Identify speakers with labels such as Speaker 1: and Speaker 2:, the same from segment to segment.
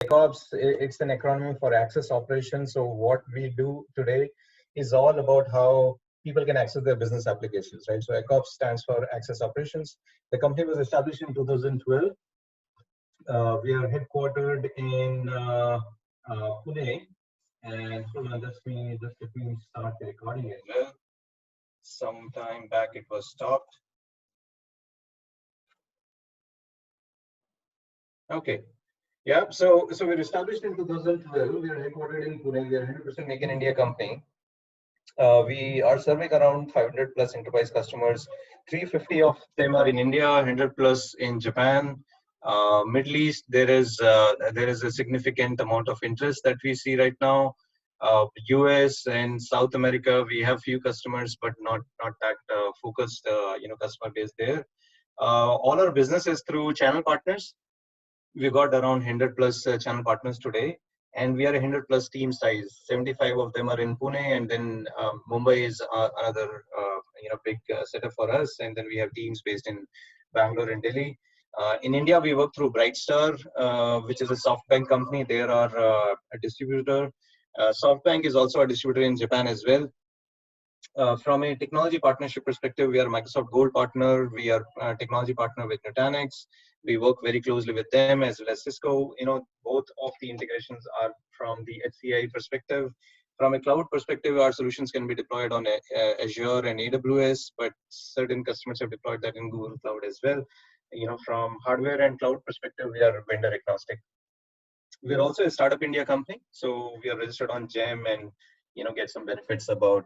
Speaker 1: Accops, it's an acronym for Access Operations. So what we do today is all about how people can access their business applications, right? So Accops stands for Access Operations. The company was established in 2012. We are headquartered in Pune. And hold on, let me start the recording as well. Some time back it was stopped. Okay. Yeah, so we're established in 2012. We are headquartered in Pune. We are 100% Make in India company. We are serving around 500 plus enterprise customers. 350 of them are in India, 100 plus in Japan. Middle East, there is a significant amount of interest that we see right now. US and South America, we have few customers, but not that focused customer base there. All our business is through channel partners. We got around 100 plus channel partners today, and we are 100 plus team size. 75 of them are in Pune, and then Mumbai is another big setup for us. And then we have teams based in Bangalore and Delhi. In India, we work through Brightstar, which is a SoftBank company. They are a distributor. SoftBank is also a distributor in Japan as well. From a technology partnership perspective, we are a Microsoft Gold partner. We are a technology partner with Nutanix. We work very closely with them as well as Cisco. Both of the integrations are from the HCI perspective. From a cloud perspective, our solutions can be deployed on Azure and AWS, but certain customers have deployed that in Google Cloud as well. From hardware and cloud perspective, we are vendor agnostic. We're also a startup India company, so we are registered on GEM and get some benefits about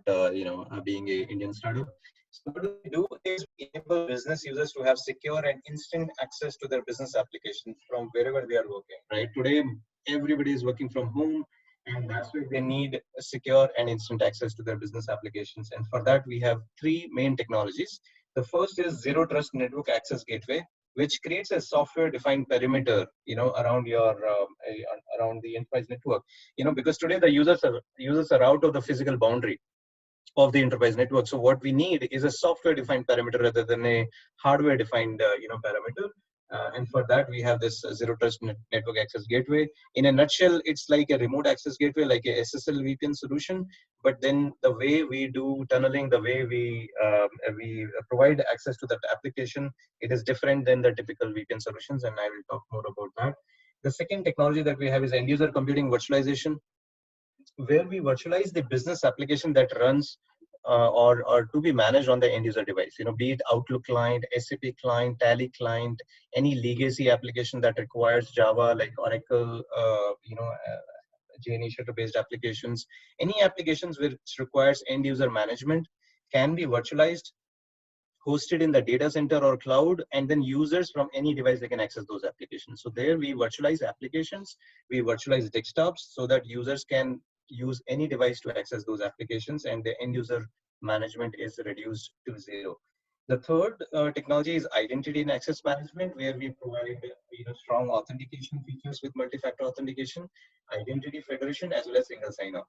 Speaker 1: being a Indian startup. So what we do is we enable business users to have secure and instant access to their business applications from wherever they are working. Right today, everybody is working from home, and that's why they need secure and instant access to their business applications. And for that, we have three main technologies. The first is Zero Trust Network Access Gateway, which creates a software-defined perimeter, around your around the enterprise network. Because today the users are out of the physical boundary of the enterprise network. So what we need is a software-defined perimeter rather than a hardware-defined, perimeter. And for that, we have this Zero Trust Network Access Gateway. In a nutshell, it's like a remote access gateway, like a SSL VPN solution. But then the way we do tunneling, the way we provide access to that application, it is different than the typical VPN solutions. And I will talk more about that. The second technology that we have is end-user computing virtualization, where we virtualize the business application that runs or to be managed on the end user device, be it Outlook client, SAP client, Tally client, any legacy application that requires Java like Oracle, JNE based applications, any applications which requires end user management can be virtualized, hosted in the data center or cloud, and then users from any device they can access those applications. So there we virtualize applications, we virtualize desktops so that users can use any device to access those applications, and the end user management is reduced to zero. The third technology is identity and access management, where we provide strong authentication features with multi-factor authentication, identity federation, as well as single sign-on.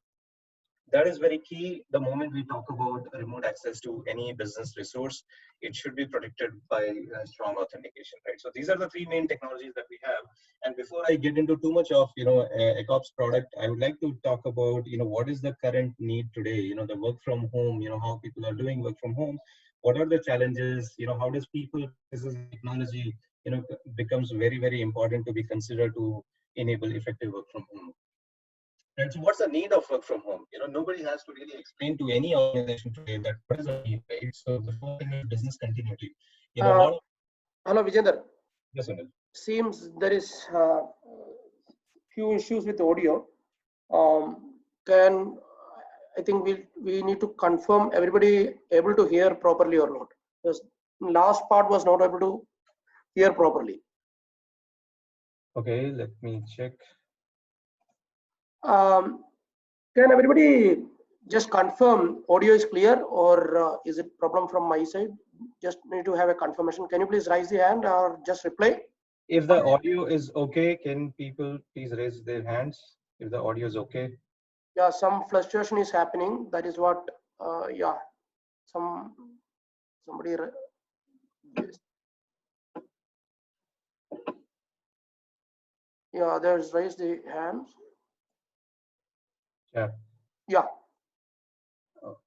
Speaker 1: That is very key. The moment we talk about remote access to any business resource, it should be protected by strong authentication, right? So these are the three main technologies that we have. And before I get into too much of Accops product, I would like to talk about what is the current need today. The work from home. How people are doing work from home. What are the challenges? How does people? This is technology. Becomes very, very important to be considered to enable effective work from home. And so what's the need of work from home? Nobody has to really explain to any organization today that what is the need, right? So the first thing is business continuity.
Speaker 2: Hello, Vijender.
Speaker 1: Yes, Anil.
Speaker 2: Seems there is few issues with audio. I think we need to confirm everybody able to hear properly or not. Because last part was not able to hear properly.
Speaker 1: Okay, let me check.
Speaker 2: Can everybody just confirm audio is clear, or is it problem from my side? Just need to have a confirmation. Can you please raise the hand or just reply?
Speaker 1: If the audio is okay, can people please raise their hands if the audio is okay?
Speaker 2: Yeah, some fluctuation is happening. That is what, yeah, somebody. Yes. Yeah, others raise the hands.
Speaker 1: Yeah.
Speaker 2: Yeah.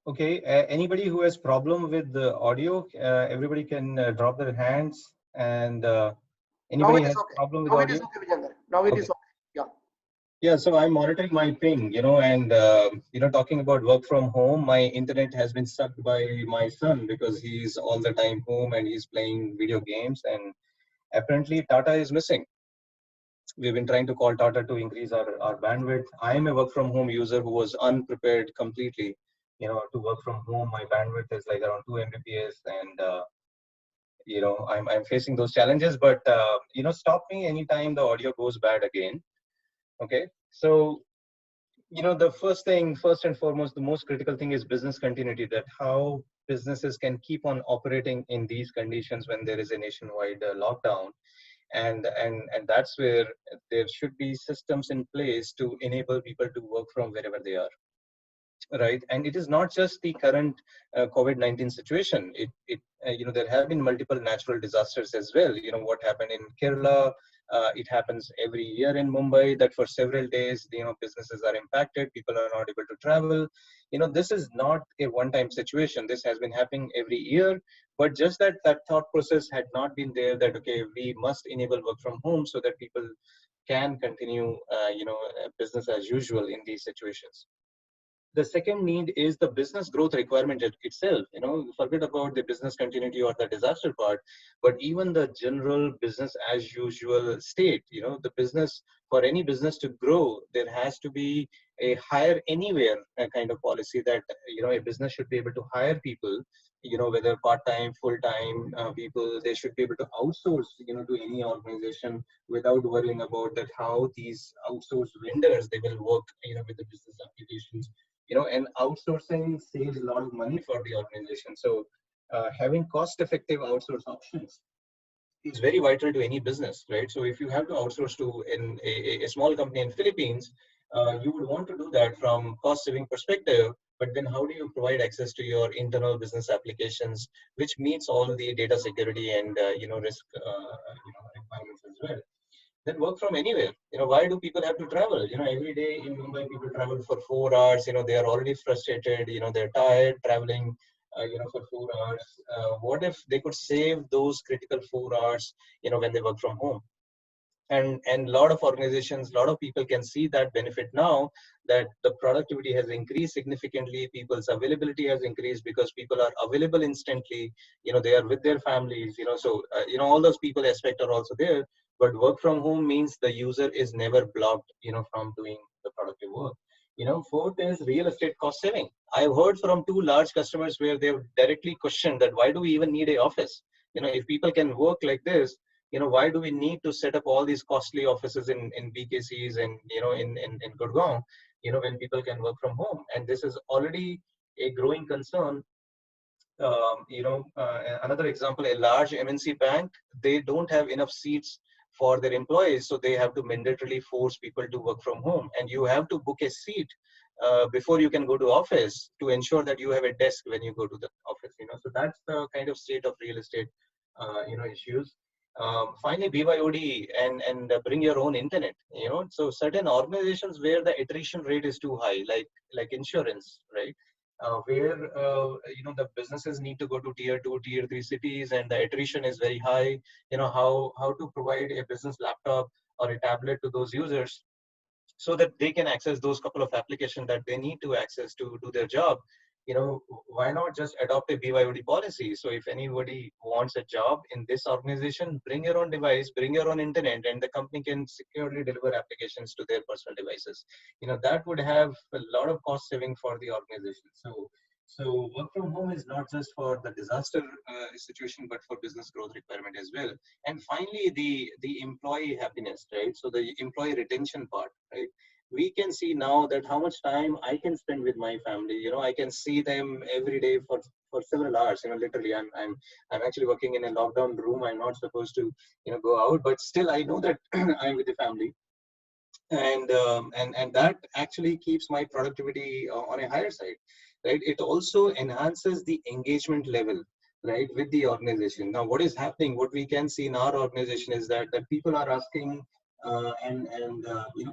Speaker 1: Okay. Anybody who has problem with the audio, everybody can drop their hands. And
Speaker 2: Now
Speaker 1: anybody
Speaker 2: it is
Speaker 1: has
Speaker 2: okay.
Speaker 1: problem with
Speaker 2: Now it is
Speaker 1: audio?
Speaker 2: okay, Vijender. Now it is
Speaker 1: Okay.
Speaker 2: okay. Yeah.
Speaker 1: Yeah, so I'm monitoring my ping, and talking about work from home, my internet has been sucked by my son because he's all the time home and he's playing video games, and apparently Tata is missing. We've been trying to call Tata to increase our bandwidth. I'm a work from home user who was unprepared completely, to work from home. My bandwidth is like around 2 Mbps, and I'm facing those challenges. But stop me anytime the audio goes bad again. Okay, so the first and foremost, the most critical thing is business continuity, that how businesses can keep on operating in these conditions when there is a nationwide lockdown. And that's where there should be systems in place to enable people to work from wherever they are, right? And it is not just the current COVID-19 situation. There have been multiple natural disasters as well. What happened in Kerala, it happens every year in Mumbai, that for several days, businesses are impacted, people are not able to travel. This is not a one-time situation. This has been happening every year, but just that thought process had not been there, that okay, we must enable work from home so that people can continue business as usual in these situations. The second need is the business growth requirement itself. Forget about the business continuity or the disaster part, but even the general business as usual state. The business, for any business to grow, there has to be a hire anywhere kind of policy, that a business should be able to hire people, whether part-time, full-time people. They should be able to outsource to any organization without worrying about that how these outsourced vendors, they will work with the business applications. And outsourcing saves a lot of money for the organization. So having cost-effective outsource options is very vital to any business, right? So if you have to outsource to a small company in Philippines, you would want to do that from cost-saving perspective. But then how do you provide access to your internal business applications, which meets all the data security and risk requirements as well? Then work from anywhere. Why do people have to travel? Every day in Mumbai, people travel for 4 hours. They are already frustrated. They're tired traveling, for 4 hours. What if they could save those critical 4 hours, when they work from home? And a lot of organizations, a lot of people can see that benefit now, that the productivity has increased significantly, people's availability has increased because people are available instantly. They are with their families. So all those people aspect are also there. But work from home means the user is never blocked from doing the productive work. Fourth is real estate cost saving. I've heard from 2 large customers where they've directly questioned that why do we even need a office? If people can work like this, why do we need to set up all these costly offices in BKCs and, in Gurgaon, when people can work from home? And this is already a growing concern. Another example, a large MNC bank, they don't have enough seats for their employees, so they have to mandatorily force people to work from home. And you have to book a seat before you can go to office to ensure that you have a desk when you go to the office. So that's the kind of state of real estate, issues. Finally, BYOD and bring your own internet. So certain organizations where the attrition rate is too high, like insurance, right? Where the businesses need to go to tier 2, tier 3 cities, and the attrition is very high. How to provide a business laptop or a tablet to those users so that they can access those couple of applications that they need to access to do their job. Why not just adopt a BYOD policy? So if anybody wants a job in this organization, bring your own device, bring your own internet, and the company can securely deliver applications to their personal devices. That would have a lot of cost saving for the organization. So work from home is not just for the disaster situation, but for business growth requirement as well. And finally, the employee happiness, right? So the employee retention part, right? We can see now that how much time I can spend with my family. I can see them every day for several hours. Literally, I'm actually working in a lockdown room. I'm not supposed to go out, but still I know that I'm with the family, and that actually keeps my productivity on a higher side, right? It also enhances the engagement level, right, with the organization. Now what is happening, what we can see in our organization is that people are asking and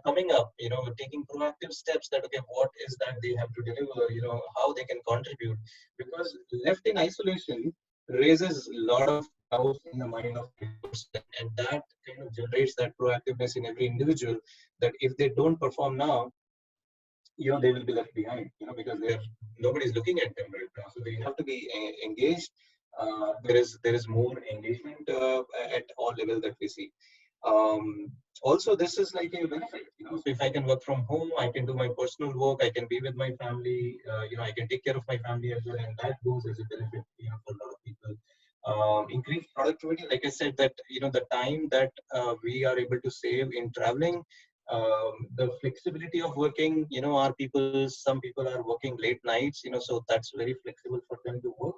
Speaker 1: coming up, taking proactive steps that okay, what is that they have to deliver, how they can contribute, because left in isolation raises a lot of doubts in the mind of every person, and that kind of generates that proactiveness in every individual, that if they don't perform now, they will be left behind, because nobody's looking at them right now. So they have to be engaged. There is more engagement at all levels that we see. Um, Also, this is like a benefit. So if I can work from home, I can do my personal work, I can be with my family, I can take care of my family as well, and that goes as a benefit, for a lot of people. Increased productivity, like I said, that the time that we are able to save in traveling, the flexibility of working, our people, some people are working late nights, so that's very flexible for them to work.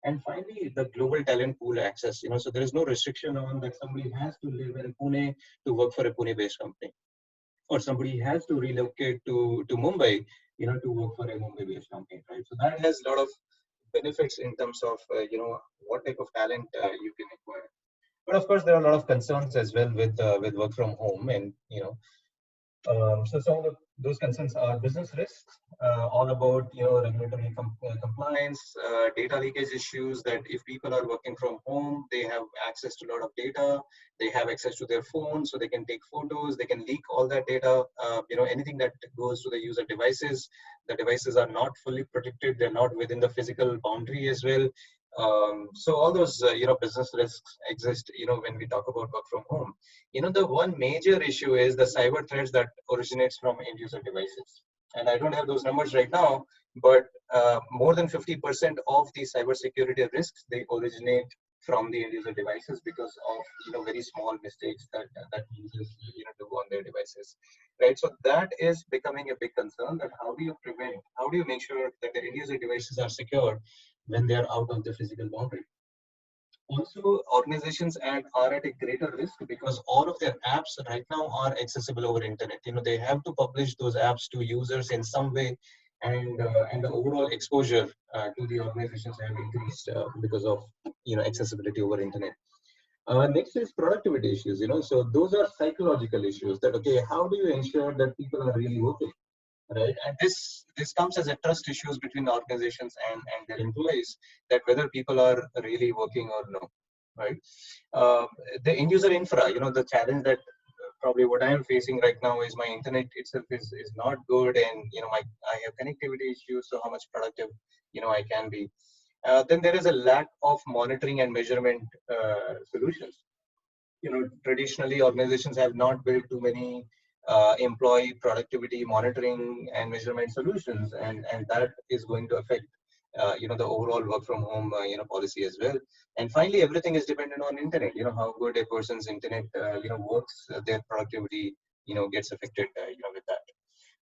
Speaker 1: And finally, the global talent pool access, so there is no restriction on that somebody has to live in Pune to work for a Pune-based company, or somebody has to relocate to Mumbai, to work for a Mumbai-based company, right? So that has a lot of benefits in terms of, what type of talent you can acquire. But of course, there are a lot of concerns as well with work from home, and so some of those concerns are business risks, all about regulatory compliance, data leakage issues. That if people are working from home, they have access to a lot of data. They have access to their phone, so they can take photos. They can leak all that data. Anything that goes to the user devices. The devices are not fully protected. They're not within the physical boundary as well. So all those business risks exist. When we talk about work from home. The one major issue is the cyber threats that originates from end user devices. And I don't have those numbers right now, but more than 50% of the cybersecurity risks, they originate from the end user devices because of very small mistakes that users do on their devices, right? So that is becoming a big concern. That how do you make sure that the end user devices are secure when they are out of the physical boundary? Also, organizations are at a greater risk because all of their apps right now are accessible over internet. They have to publish those apps to users in some way, and the overall exposure to the organizations have increased because of accessibility over internet. Next is productivity issues. So those are psychological issues. That okay, how do you ensure that people are really working? Right, and this comes as a trust issues between the organizations and their employees, that whether people are really working or no, right? uh, the end user infra, the challenge that probably what I am facing right now is my internet itself is not good, and I have connectivity issues, so how much productive I can be. Then there is a lack of monitoring and measurement solutions. Traditionally organizations have not built too many employee productivity monitoring and measurement solutions, and that is going to affect the overall work from home policy as well. And finally, everything is dependent on internet. How good a person's internet works, their productivity gets affected with that.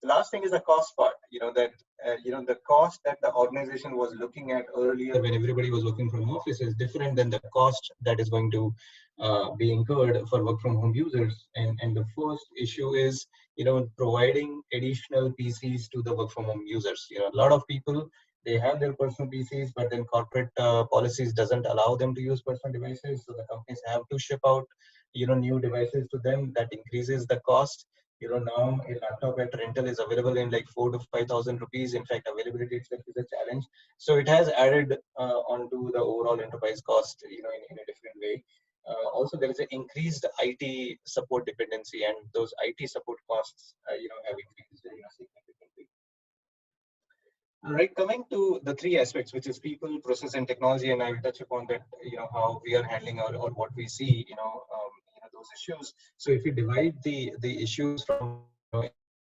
Speaker 1: The last thing is the cost part. The cost that the organization was looking at earlier when everybody was working from office is different than the cost that is going to be incurred for work from home users. And the first issue is providing additional PCs to the work from home users. A lot of people, they have their personal PCs, but then corporate policies doesn't allow them to use personal devices, so the companies have to ship out new devices to them. That increases the cost. Now a laptop at rental is available in like 4 to 5,000 rupees. In fact, availability itself is a challenge. So it has added onto the overall enterprise cost, in a different way. Also, there is an increased IT support dependency, and those IT support costs, have increased significantly. All right, coming to the three aspects, which is people, process, and technology, and I will touch upon that, how we are handling or what we see, those issues. So if you divide the issues from,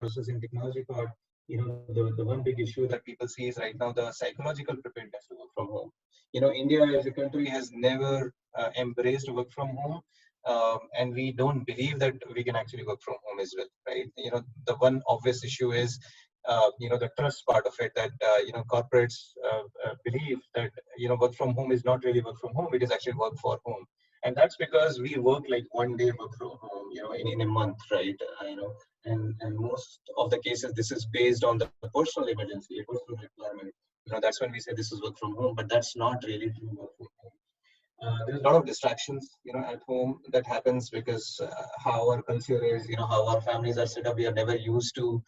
Speaker 1: process and technology part, the one big issue that people see is right now the psychological preparedness to work from home. India as a country has never embraced work from home. And we don't believe that we can actually work from home as well, right? The one obvious issue is the trust part of it, that corporates believe that work from home is not really work from home, it is actually work for home. And that's because we work like one day work from home in a month, right? And most of the cases this is based on the personal emergency, a personal requirement. That's when we say this is work from home, but that's not really true work from home. There's a lot of distractions, at home that happens because how our culture is, how our families are set up. We are never used to,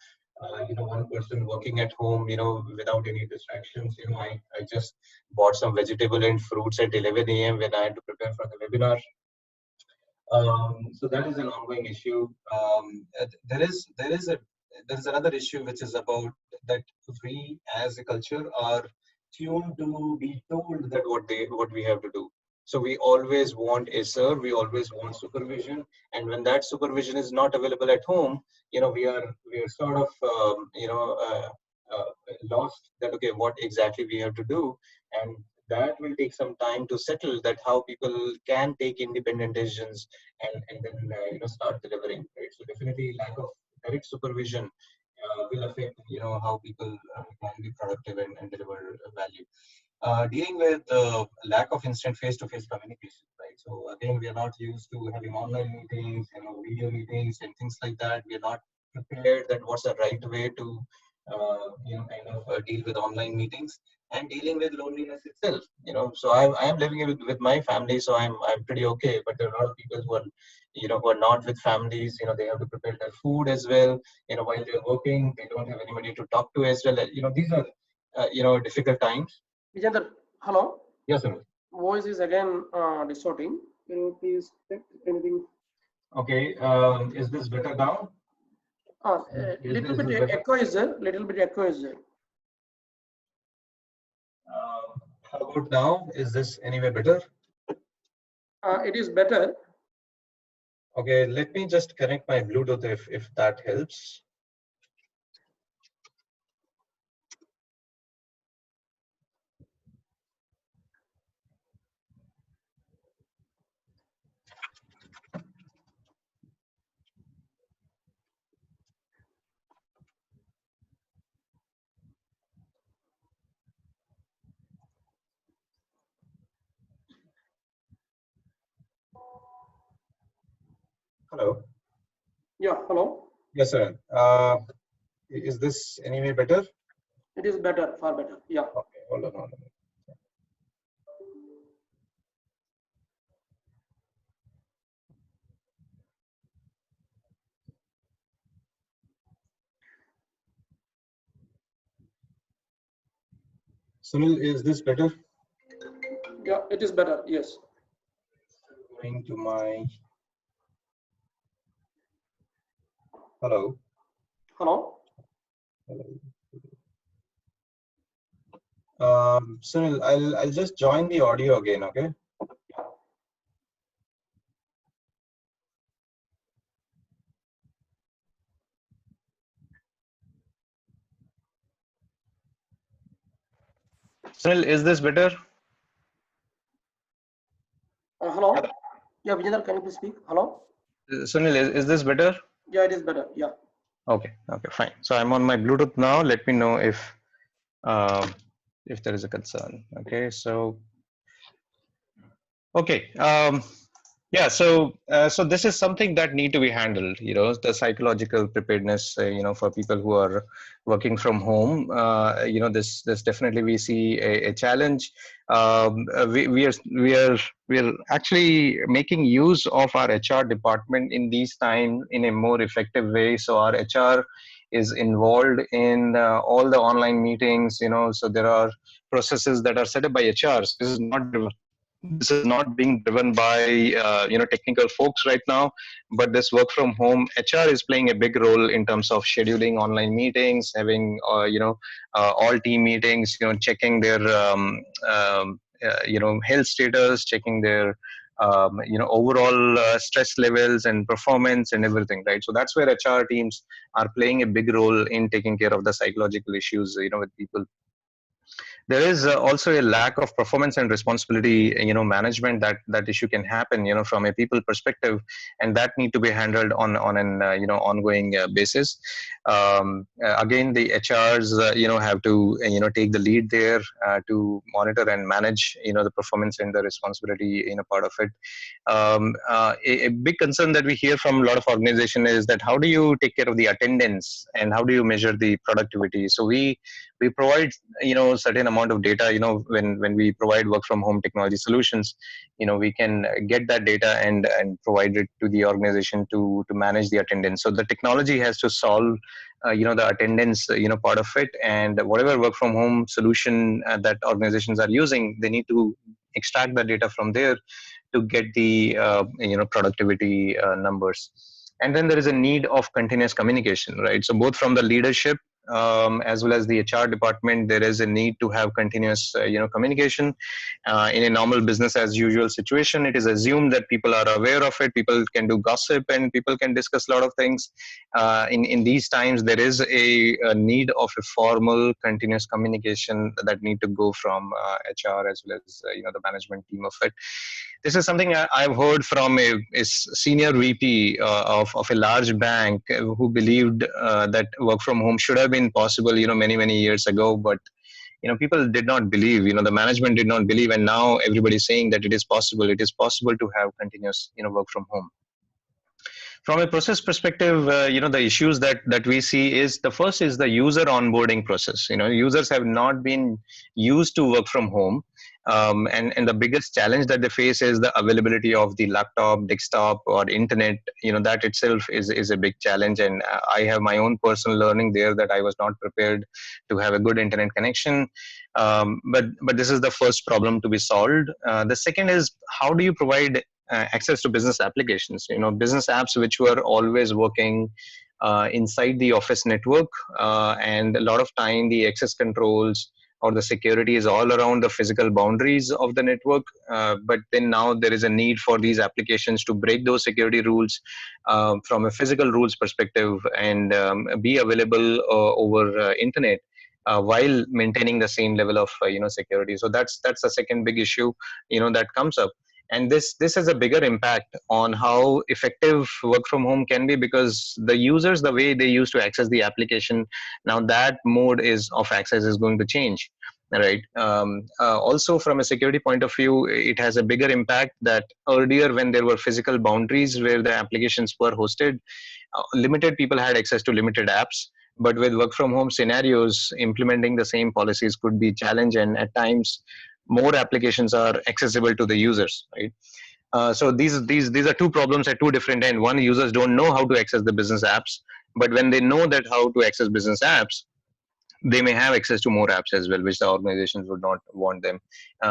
Speaker 1: one person working at home, without any distractions. I just bought some vegetable and fruits at 11 a.m. when I had to prepare for the webinar. So that is an ongoing issue. There is another issue which is about that we as a culture are tuned to be told that what we have to do. So we always want a serve, we always want supervision, and when that supervision is not available at home, we are sort of lost that okay, what exactly we have to do, and that will take some time to settle that how people can take independent decisions and then start delivering, right? So definitely lack of direct supervision will affect how people can be productive and deliver value. Dealing with lack of instant face-to-face communication, right? So again, we are not used to having online meetings, video meetings and things like that. We are not prepared that what's the right way to deal with online meetings and dealing with loneliness itself. So I am living with my family, so I'm pretty okay. But there are a lot of people who are not with families. They have to prepare their food as well. While they're working, they don't have anybody to talk to as well. These are difficult times.
Speaker 2: Vijender, hello.
Speaker 1: Yes, sir.
Speaker 2: Voice is again distorting. Can you please check anything?
Speaker 1: Okay. Is this better now?
Speaker 2: Little bit echo is there. Little bit echo is there.
Speaker 1: How about now? Is this anyway better?
Speaker 2: It is better.
Speaker 1: Okay, let me just connect my Bluetooth if that helps. Hello.
Speaker 2: Yeah, hello.
Speaker 1: Yes, sir. Is this anyway better?
Speaker 2: It is better, far better. Yeah.
Speaker 1: Okay, hold on. Sunil, is this better?
Speaker 2: Yeah, it is better. Yes.
Speaker 1: Going to my. Hello.
Speaker 2: Hello.
Speaker 1: Sunil, I'll just join the audio again, okay? Sunil, is this better?
Speaker 2: Hello. Yeah, Vijender, can you please speak? Hello.
Speaker 1: Sunil, is this better?
Speaker 2: Yeah, it is better. Yeah.
Speaker 1: Okay, fine. So I'm on my Bluetooth now. Let me know if there is a concern. Okay, so okay. Yeah, so this is something that need to be handled. The psychological preparedness. For people who are working from home. This definitely we see a challenge. We are actually making use of our HR department in these times in a more effective way. So our HR is involved in all the online meetings. So there are processes that are set up by HR. So this is not being driven by technical folks right now, but this work from home HR is playing a big role in terms of scheduling online meetings, having all team meetings, checking their health status, checking their overall stress levels and performance and everything, right? So that's where HR teams are playing a big role in taking care of the psychological issues with people. There is also a lack of performance and responsibility management that issue can happen from a people perspective, and that need to be handled on an ongoing basis. Again, the HRs have to take the lead there to monitor and manage the performance and the responsibility part of it. A big concern that we hear from a lot of organizations is that how do you take care of the attendance and how do you measure the productivity? So we
Speaker 3: we provide certain amount of data. When we provide work from home technology solutions, we can get that data and provide it to the organization to manage the attendance. So the technology has to solve the attendance part of it, and whatever work from home solution that organizations are using, they need to extract the data from there to get the productivity numbers. And then there is a need of continuous communication, right? So both from the leadership as well as the HR department, there is a need to have continuous communication. In a normal business as usual situation, it is assumed that people are aware of it, people can do gossip, and people can discuss a lot of things. In these times, there is a need of a formal continuous communication that need to go from HR as well as the management team of it. This is something I've heard from a senior VP of a large bank who believed that work from home should have been possible, many years ago. But people did not believe. The management did not believe, and now everybody is saying that it is possible. It is possible to have continuous, work from home. From a process perspective, the issues that we see is, the first is the user onboarding process. Users have not been used to work from home. And the biggest challenge that they face is the availability of the laptop, desktop, or internet. That itself is a big challenge. And I have my own personal learning there, that I was not prepared to have a good internet connection. But this is the first problem to be solved. The second is, how do you provide access to business applications, business apps which were always working inside the office network, and a lot of time the access controls or the security is all around the physical boundaries of the network. But then now there is a need for these applications to break those security rules from a physical rules perspective, and be available over internet. While maintaining the same level of security. So that's the second big issue that comes up. And this has a bigger impact on how effective work from home can be, because the users, the way they used to access the application, now that mode of access is going to change, right? Also, from a security point of view, it has a bigger impact that earlier, when there were physical boundaries where the applications were hosted, limited people had access to limited apps. But with work from home scenarios, implementing the same policies could be challenged, and at times more applications are accessible to the users, right? So these are two problems at two different ends. One, users don't know how to access the business apps, but when they know that how to access business apps, they may have access to more apps as well, which the organizations would not want them.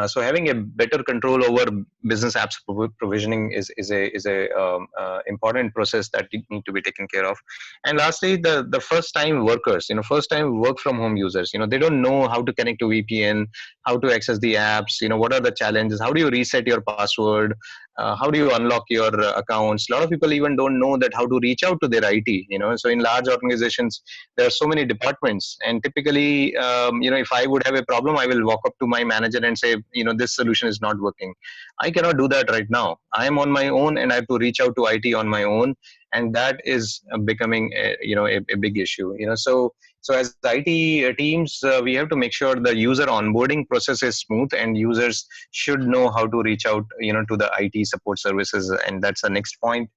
Speaker 3: So having a better control over business apps provisioning is a important process that need to be taken care of. And lastly, the first time workers, first time work from home users, they don't know how to connect to VPN, how to access the apps, what are the challenges, how do you reset your password, how do you unlock your accounts. A lot of people even don't know that how to reach out to their IT. So in large organizations, there are so many departments, and typically, if I would have a problem, I will walk up to my manager and say, this solution is not working. I cannot do that right now. I am on my own, and I have to reach out to IT on my own, and that is becoming a big issue. So as IT teams, we have to make sure the user onboarding process is smooth, and users should know how to reach out to the IT support services. And that's the next point,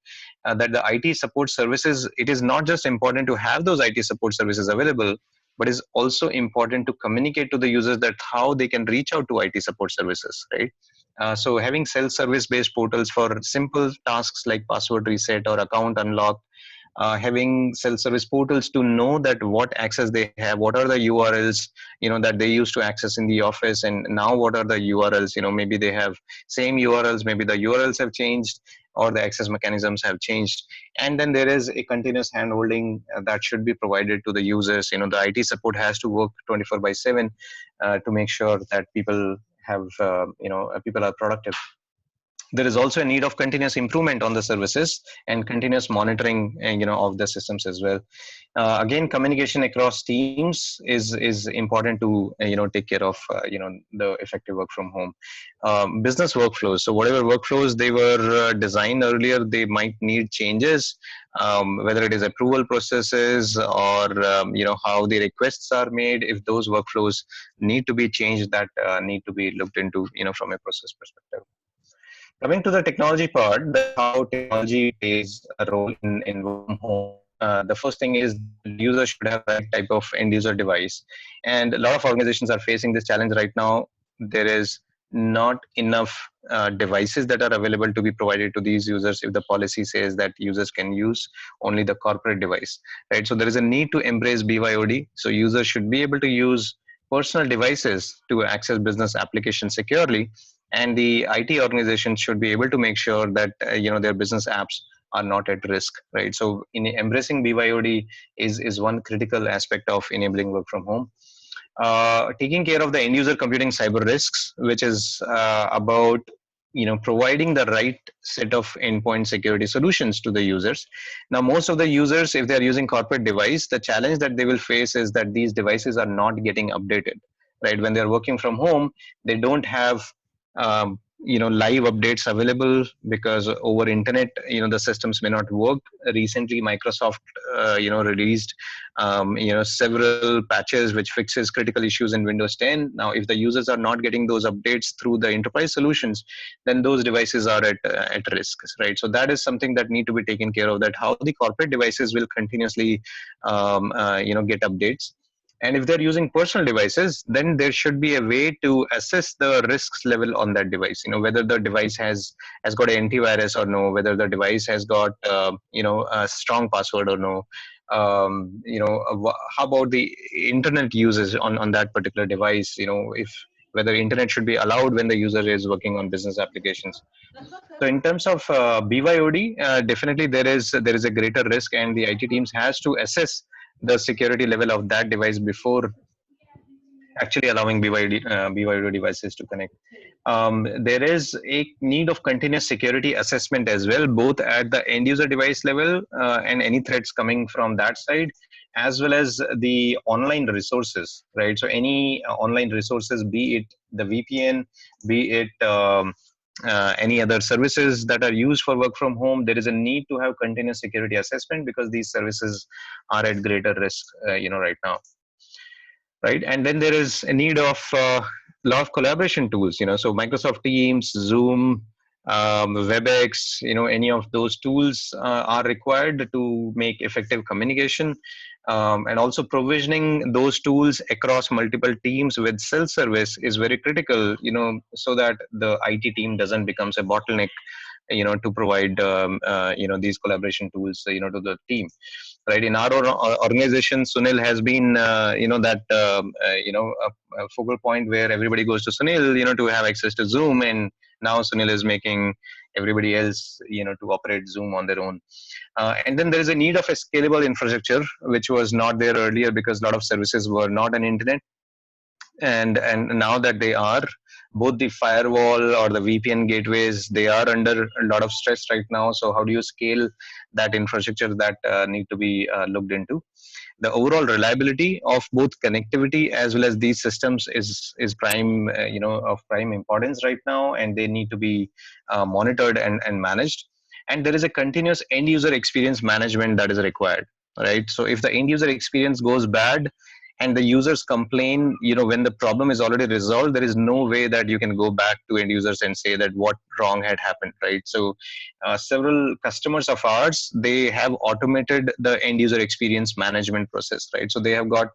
Speaker 3: that the IT support services, it is not just important to have those IT support services available, but is also important to communicate to the users that how they can reach out to IT support services, right? So having self-service based portals for simple tasks like password reset or account unlock, having self-service portals to know that what access they have, what are the URLs that they used to access in the office, and now what are the URLs. Maybe they have same URLs, maybe the URLs have changed, or the access mechanisms have changed. And then there is a continuous handholding that should be provided to the users. The IT support has to work 24/7 to make sure that people have people are productive. There is also a need of continuous improvement on the services and continuous monitoring of the systems as well. Again, communication across teams is important to take care of the effective work from home. Business workflows, so whatever workflows they were designed earlier, they might need changes, whether it is approval processes or how the requests are made. If those workflows need to be changed, that need to be looked into from a process perspective. Coming to the technology part, that's how technology plays a role in work from home. the first thing is the user should have the right type of end user device. And a lot of organizations are facing this challenge right now. There is not enough devices that are available to be provided to these users if the policy says that users can use only the corporate device, right? So there is a need to embrace BYOD. So users should be able to use personal devices to access business applications securely, and the IT organization should be able to make sure that their business apps are not at risk, right? So in embracing BYOD is one critical aspect of enabling work from home. Taking care of the end user computing cyber risks, which is about providing the right set of endpoint security solutions to the users. Now, most of the users, if they are using corporate device, the challenge that they will face is that these devices are not getting updated, right? When they're working from home, they don't have live updates available because over internet the systems may not work. Recently Microsoft released several patches which fixes critical issues in Windows 10. Now if the users are not getting those updates through the enterprise solutions, then those devices are at risk, right? So that is something that need to be taken care of, that how the corporate devices will continuously get updates. And if they're using personal devices, then there should be a way to assess the risks level on that device. Whether the device has got an antivirus or no, whether the device has got a strong password or no. How about the internet uses on that particular device? If whether internet should be allowed when the user is working on business applications. So in terms of BYOD, definitely there is a greater risk, and the IT teams has to assess the security level of that device before actually allowing BYOD devices to connect. There is a need of continuous security assessment as well, both at the end user device level and any threats coming from that side, as well as the online resources, right? So any online resources, be it the VPN, be it any other services that are used for work from home, there is a need to have continuous security assessment because these services are at greater risk, right now. Right, and then there is a need of lot of collaboration tools. So Microsoft Teams, Zoom, WebEx, any of those tools are required to make effective communication, and also provisioning those tools across multiple teams with self-service is very critical. So that the IT team doesn't becomes a bottleneck, to provide these collaboration tools to the team. Right, in our organization, Sunil has been a focal point where everybody goes to Sunil to have access to Zoom, and now Sunil is making everybody else to operate Zoom on their own. And then there is a need of a scalable infrastructure which was not there earlier because a lot of services were not on internet, and now that they are, both the firewall or the VPN gateways, they are under a lot of stress right now. So how do you scale that infrastructure? That need to be looked into. The overall reliability of both connectivity as well as these systems is prime of prime importance right now, and they need to be monitored and managed. And there is a continuous end user experience management that is required, right? So if the end user experience goes bad and the users complain, when the problem is already resolved, there is no way that you can go back to end users and say that what wrong had happened, right? So several customers of ours, they have automated the end user experience management process, right? So they have got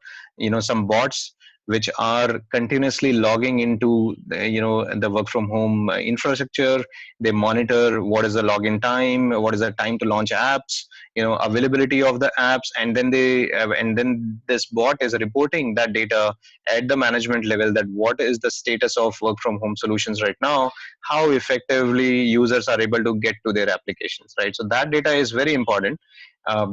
Speaker 3: some bots which are continuously logging into the work from home infrastructure. They monitor what is the login time, what is the time to launch apps, availability of the apps, and then this bot is reporting that data at the management level, that what is the status of work from home solutions right now, how effectively users are able to get to their applications, right? So that data is very important,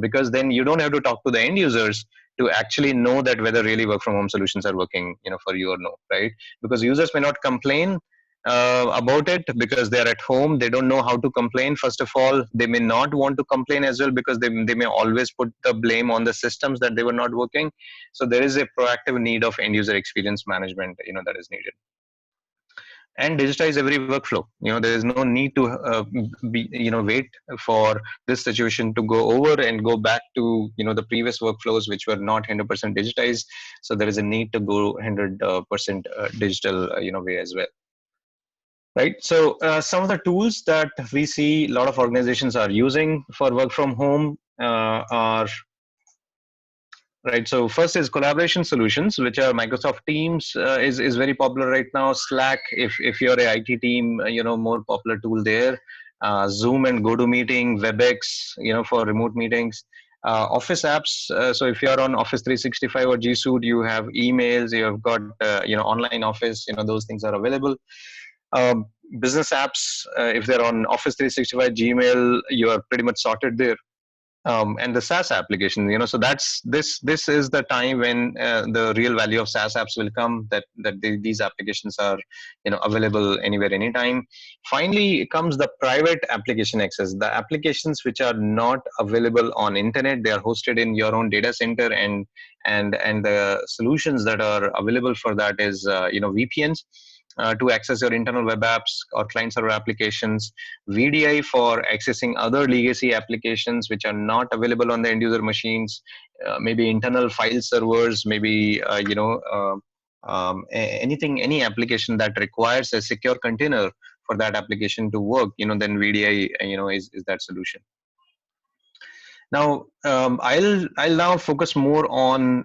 Speaker 3: because then you don't have to talk to the end users to actually know that whether really work from home solutions are working for you or no, right? Because users may not complain about it because they are at home. They don't know how to complain. First of all, they may not want to complain as well because they may always put the blame on the systems that they were not working. So there is a proactive need of end user experience management that is needed. And digitize every workflow. There is no need to wait for this situation to go over and go back to the previous workflows which were not 100% digitized. So there is a need to go 100% digital way as well. Right. So some of the tools that we see a lot of organizations are using for work from home, are right. So first is collaboration solutions, which are Microsoft Teams is very popular right now. Slack, if you're a IT team, more popular tool there. Zoom and GoToMeeting, WebEx, for remote meetings. Office apps. So if you're on Office 365 or G Suite, you have emails, you have got online Office. Those things are available. Um, Business apps, if they're on Office 365, Gmail, you are pretty much sorted there. And the SaaS application, so this is the time when the real value of SaaS apps will come. These applications are available anywhere, anytime. Finally comes the private application access, the applications which are not available on internet. They are hosted in your own data center, and the solutions that are available for that is VPNs. To access your internal web apps or client server applications, VDI for accessing other legacy applications which are not available on the end user machines, maybe internal file servers, maybe any application that requires a secure container for that application to work. Then VDI is that solution. Now, I'll now focus more on,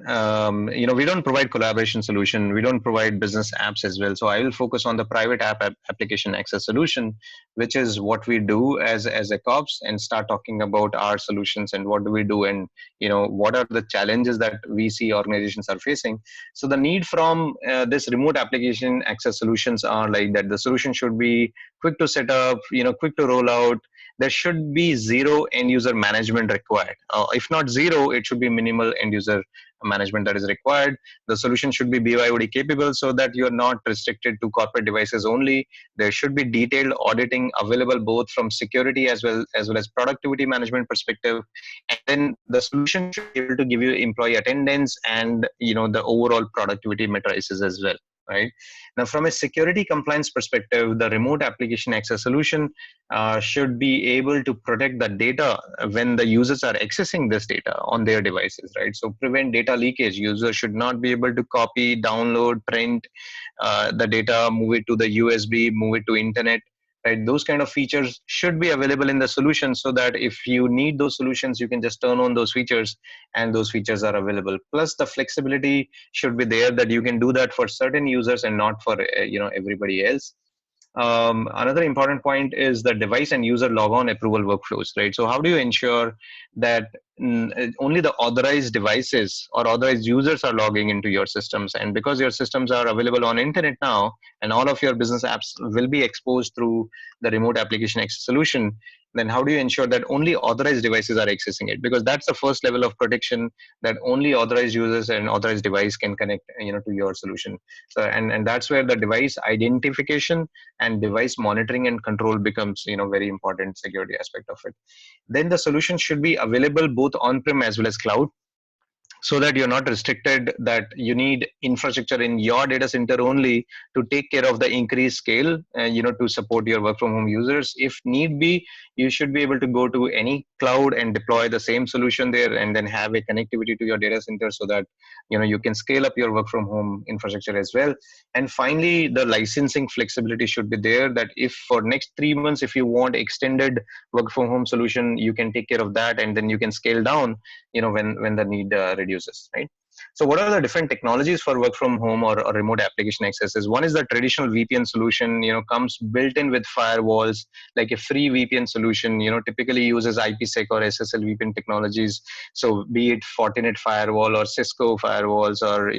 Speaker 3: we don't provide collaboration solution. We don't provide business apps as well. So I will focus on the private application access solution, which is what we do as Accops, and start talking about our solutions and what do we do, and what are the challenges that we see organizations are facing. So the need from this remote application access solutions are like that. The solution should be quick to set up, quick to roll out. There should be zero end user management required. If not zero, it should be minimal end user management that is required. The solution should be BYOD capable so that you're not restricted to corporate devices only. There should be detailed auditing available both from security as well as productivity management perspective. And then the solution should be able to give you employee attendance and the overall productivity matrices as well. Right now, from a security compliance perspective, the remote application access solution should be able to protect the data when the users are accessing this data on their devices, right? So prevent data leakage. Users should not be able to copy, download, print the data, move it to the USB, move it to internet. Right, those kind of features should be available in the solution, so that if you need those solutions, you can just turn on those features, and those features are available. Plus, the flexibility should be there that you can do that for certain users and not for everybody else. Another important point is the device and user logon approval workflows, right? So how do you ensure that only the authorized devices or authorized users are logging into your systems? And because your systems are available on internet now, and all of your business apps will be exposed through the remote application access solution, then how do you ensure that only authorized devices are accessing it? Because that's the first level of protection, that only authorized users and authorized device can connect to your solution. So and that's where the device identification and device monitoring and control becomes very important security aspect of it. Then the solution should be available both on-prem as well as cloud, so that you're not restricted, that you need infrastructure in your data center only to take care of the increased scale, to support your work from home users. If need be, you should be able to go to any cloud and deploy the same solution there, and then have a connectivity to your data center, so that you can scale up your work from home infrastructure as well. And finally, the licensing flexibility should be there, that if for next 3 months, if you want extended work from home solution, you can take care of that, and then you can scale down when the need reduces, right? So what are the different technologies for work from home or remote application accesses? One is the traditional VPN solution, comes built in with firewalls, like a free VPN solution, typically uses IPsec or SSL VPN technologies. So be it Fortinet firewall or Cisco firewalls, or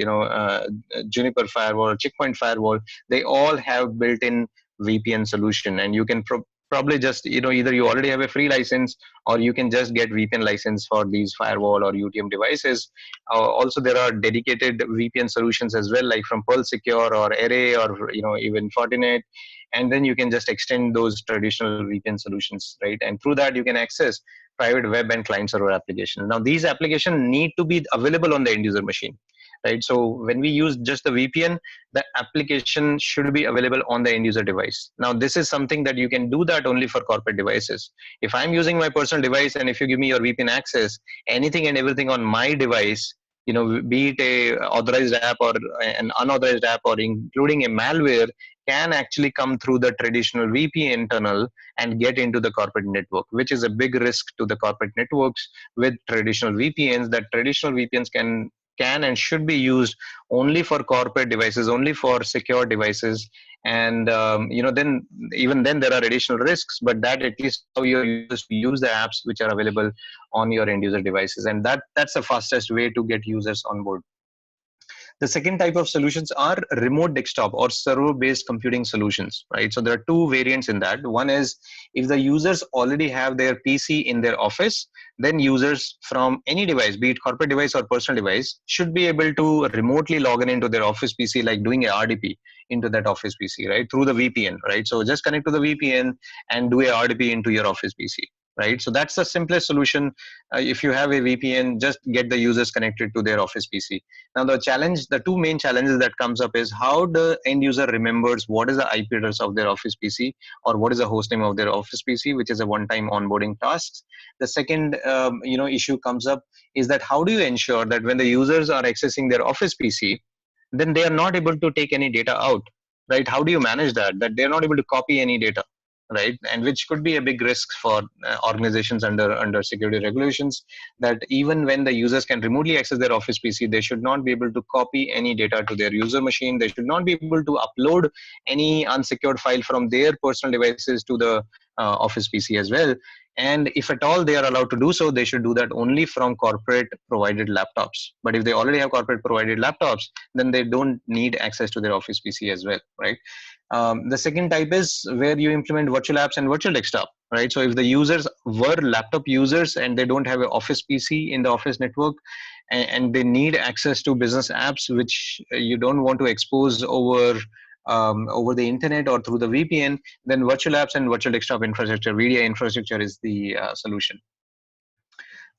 Speaker 3: Juniper firewall or Checkpoint firewall, they all have built-in VPN solution, and you can probably just either you already have a free license, or you can just get VPN license for these firewall or UTM devices. Also, there are dedicated VPN solutions as well, like from Pearl Secure or Array, or even Fortinet, and then you can just extend those traditional VPN solutions, right? And through that, you can access private web and client server applications. Now, these applications need to be available on the end user machine, right? So when we use just the VPN, the application should be available on the end user device. Now, this is something that you can do that only for corporate devices. If I'm using my personal device, and if you give me your VPN access, anything and everything on my device, be it a authorized app or an unauthorized app, or including a malware, can actually come through the traditional VPN tunnel and get into the corporate network, which is a big risk to the corporate networks with traditional VPNs. That traditional VPNs can and should be used only for corporate devices, only for secure devices. And then even then there are additional risks, but that at least how your users use the apps which are available on your end user devices, and that's the fastest way to get users on board. The second type of solutions are remote desktop or server-based computing solutions, right? So there are two variants in that. One is if the users already have their PC in their office, then users from any device, be it corporate device or personal device, should be able to remotely log in into their office PC, like doing a RDP into that office PC, right? Through the VPN, right? So just connect to the VPN and do a RDP into your office PC. Right, so that's the simplest solution. If you have a VPN, just get the users connected to their office PC. Now the two main challenges that comes up is how the end user remembers what is the IP address of their office PC or what is the host name of their office PC, which is a one-time onboarding task. The second issue comes up is that how do you ensure that when the users are accessing their office PC, then they are not able to take any data out, right? How do you manage that they're not able to copy any data, right? And which could be a big risk for organizations under security regulations, that even when the users can remotely access their office PC, they should not be able to copy any data to their user machine. They should not be able to upload any unsecured file from their personal devices to the office PC as well. And if at all they are allowed to do so, they should do that only from corporate provided laptops. But if they already have corporate provided laptops, then they don't need access to their office PC as well, right? The second type is where you implement virtual apps and virtual desktop, right? So if the users were laptop users and they don't have an office PC in the office network, and they need access to business apps which you don't want to expose over the internet or through the VPN, then virtual apps and virtual desktop infrastructure, VDI infrastructure is the solution.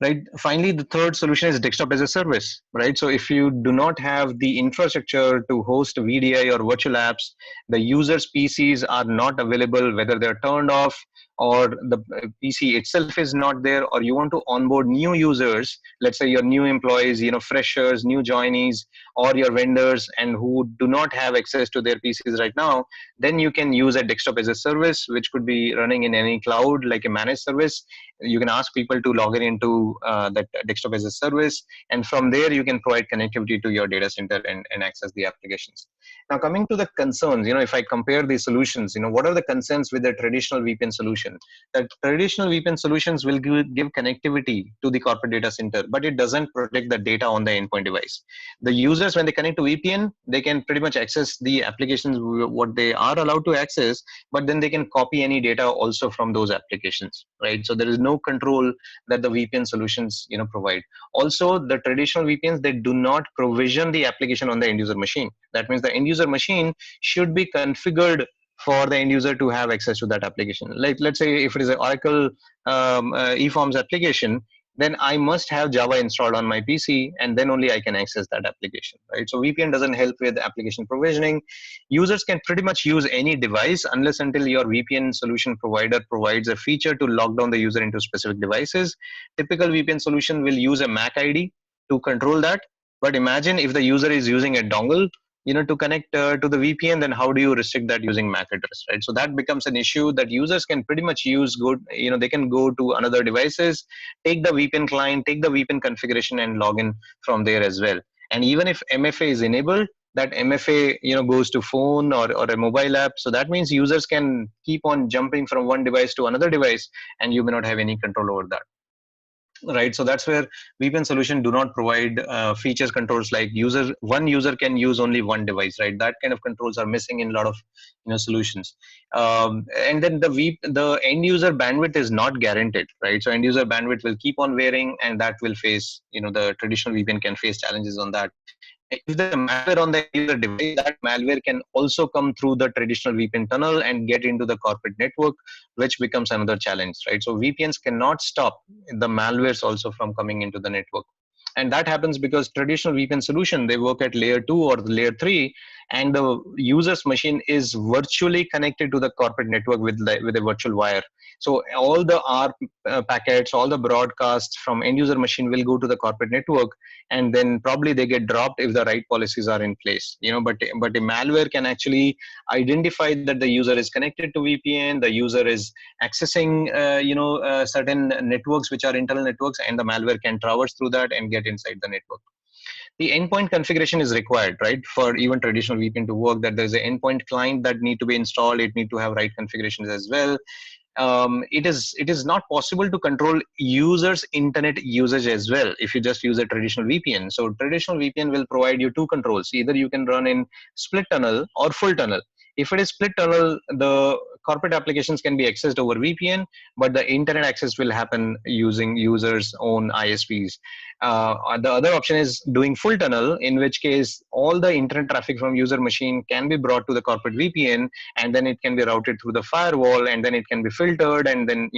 Speaker 3: Right. Finally, the third solution is desktop as a service, right? So if you do not have the infrastructure to host VDI or virtual apps, the users' PCs are not available, whether they're turned off or the PC itself is not there, or you want to onboard new users, let's say your new employees, freshers, new joinees, or your vendors, and who do not have access to their PCs right now, then you can use a desktop as a service, which could be running in any cloud, like a managed service. You can ask people to log in into that desktop as a service, and from there you can provide connectivity to your data center and access the applications. Now, coming to the concerns, if I compare these solutions, what are the concerns with the traditional VPN solution? That traditional VPN solutions will give connectivity to the corporate data center, but it doesn't protect the data on the endpoint device. The users, when they connect to VPN, they can pretty much access the applications what they are allowed to access, but then they can copy any data also from those applications, right? So there is no control that the VPN solutions provide. Also, the traditional VPNs, they do not provision the application on the end user machine. That means the end user machine should be configured for the end user to have access to that application. Like, let's say if it is an Oracle eForms application, then I must have Java installed on my PC, and then only I can access that application, right? So VPN doesn't help with application provisioning. Users can pretty much use any device unless until your VPN solution provider provides a feature to lock down the user into specific devices. Typical VPN solution will use a MAC ID to control that. But imagine if the user is using a dongle to connect to the VPN, then how do you restrict that using MAC address, right? So that becomes an issue that users can pretty much use they can go to another devices, take the VPN client, take the VPN configuration and log in from there as well. And even if MFA is enabled, that MFA goes to phone or a mobile app. So that means users can keep on jumping from one device to another device, and you may not have any control over that. Right, so that's where VPN solution do not provide features controls like one user can use only one device, right? That kind of controls are missing in a lot of solutions. And then the end user bandwidth is not guaranteed, right? So end user bandwidth will keep on varying, and that will face the traditional VPN can face challenges on that. If the malware on the user device, that malware can also come through the traditional VPN tunnel and get into the corporate network, which becomes another challenge, right? So VPNs cannot stop the malwares also from coming into the network. And that happens because traditional VPN solution, they work at layer 2 or layer 3, and the user's machine is virtually connected to the corporate network with a virtual wire. So all the R packets, all the broadcasts from end user machine will go to the corporate network, and then probably they get dropped if the right policies are in place. But a malware can actually identify that the user is connected to VPN, the user is accessing certain networks which are internal networks, and the malware can traverse through that and get inside the network. The endpoint configuration is required, right, for even traditional VPN to work, that there's an endpoint client that need to be installed. It need to have right configurations as well. It is not possible to control users internet usage as well if you just use a traditional VPN. So traditional VPN will provide you two controls. Either you can run in split tunnel or full tunnel. If it is split tunnel, the corporate applications can be accessed over VPN, but the internet access will happen using users' own ISPs. The other option is doing full tunnel, in which case all the internet traffic from user machine can be brought to the corporate VPN, and then it can be routed through the firewall, and then it can be filtered, and then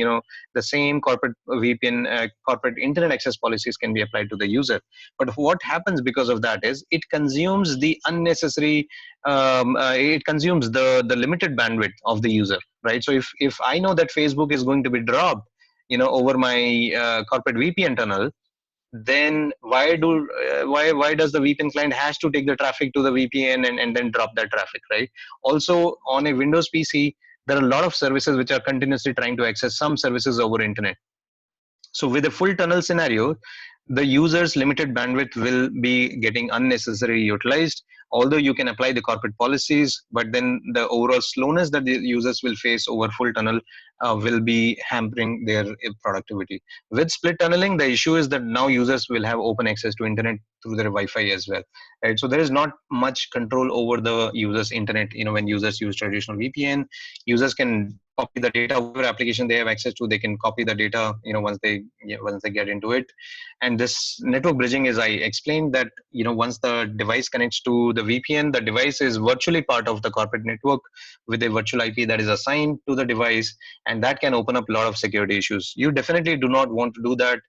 Speaker 3: the same corporate VPN, corporate internet access policies can be applied to the user. But what happens because of that is it consumes the unnecessary, it consumes the limited bandwidth of the user, right? So if I know that Facebook is going to be dropped, over my corporate VPN tunnel, then why does the VPN client has to take the traffic to the VPN and then drop that traffic, right? Also, on a Windows PC, there are a lot of services which are continuously trying to access some services over internet. So with a full tunnel scenario, the user's limited bandwidth will be getting unnecessarily utilized. Although you can apply the corporate policies, but then the overall slowness that the users will face over full tunnel will be hampering their productivity. With split tunneling, the issue is that now users will have open access to internet through their Wi-Fi as well, right? So there is not much control over the user's internet. When users use traditional VPN, users can copy the data, whatever application they have access to, they can copy the data, once they get into it. And this network bridging, as I explained, that once the device connects to the VPN, the device is virtually part of the corporate network with a virtual IP that is assigned to the device, and that can open up a lot of security issues. You definitely do not want to do that,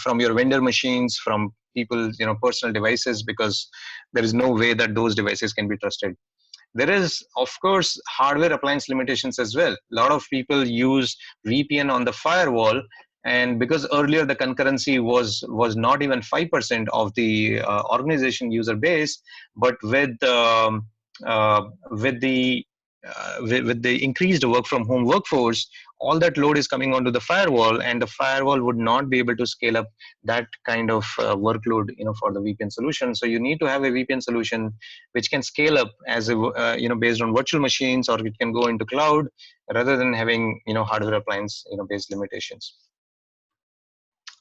Speaker 3: from your vendor machines, from people's personal devices, because there is no way that those devices can be trusted. There is, of course, hardware appliance limitations as well. A lot of people use VPN on the firewall, and because earlier the concurrency was not even 5% of the organization user base, but with the with the increased work from home workforce, all that load is coming onto the firewall, and the firewall would not be able to scale up that kind of workload for the VPN solution. So you need to have a VPN solution which can scale up as a based on virtual machines, or it can go into cloud, rather than having hardware appliance based limitations.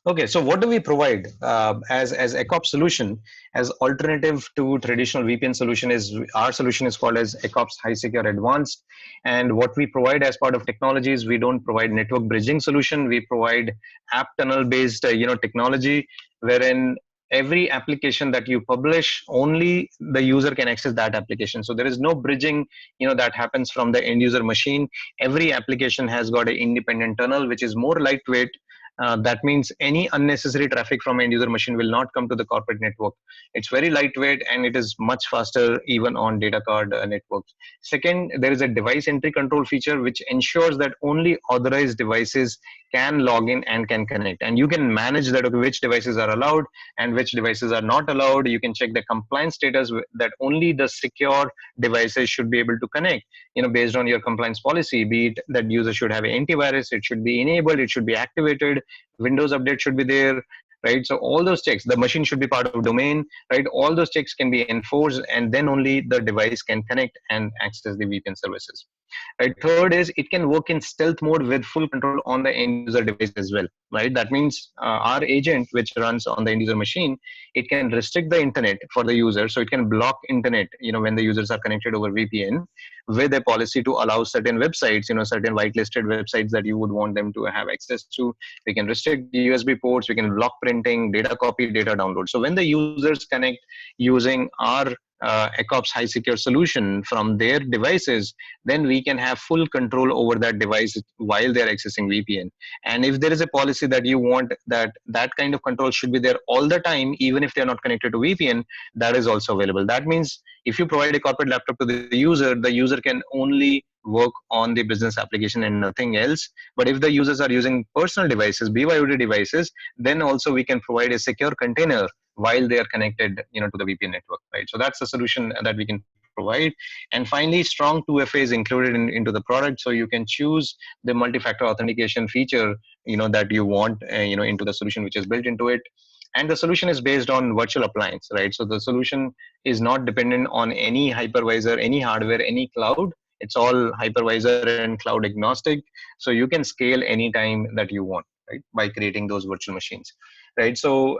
Speaker 3: Okay, so what do we provide as Accops solution as alternative to traditional VPN solution? Is our solution is called as Accops High Secure Advanced, and what we provide as part of technologies, we don't provide network bridging solution. We provide app tunnel based technology, wherein every application that you publish, only the user can access that application. So there is no bridging that happens from the end user machine. Every application has got an independent tunnel which is more lightweight. That means any unnecessary traffic from end user machine will not come to the corporate network. It's very lightweight, and it is much faster even on data card networks. Second, there is a device entry control feature which ensures that only authorized devices can log in and can connect, and you can manage that, okay, which devices are allowed and which devices are not allowed. You can check the compliance status, that only the secure devices should be able to connect, based on your compliance policy, be it that user should have an antivirus, it should be enabled, it should be activated, Windows update should be there, right? So all those checks, the machine should be part of domain, right? All those checks can be enforced, and then only the device can connect and access the VPN services. Right. Third is it can work in stealth mode with full control on the end user device as well. Right. That means our agent, which runs on the end user machine, it can restrict the internet for the user. So it can block internet, when the users are connected over VPN, with a policy to allow certain websites, certain whitelisted websites that you would want them to have access to. We can restrict the USB ports. We can block printing, data copy, data download. So when the users connect using our Accops high secure solution from their devices, then we can have full control over that device while they're accessing VPN. And if there is a policy that you want that kind of control should be there all the time, even if they're not connected to VPN, that is also available. That means if you provide a corporate laptop to the user can only work on the business application and nothing else. But if the users are using personal devices, BYOD devices, then also we can provide a secure container while they are connected, to the VPN network, right? So that's a solution that we can provide. And finally, strong 2FA is included into the product, so you can choose the multi-factor authentication feature, that you want, into the solution which is built into it. And the solution is based on virtual appliance, right? So the solution is not dependent on any hypervisor, any hardware, any cloud. It's all hypervisor and cloud agnostic. So you can scale anytime that you want, right? By creating those virtual machines, right? So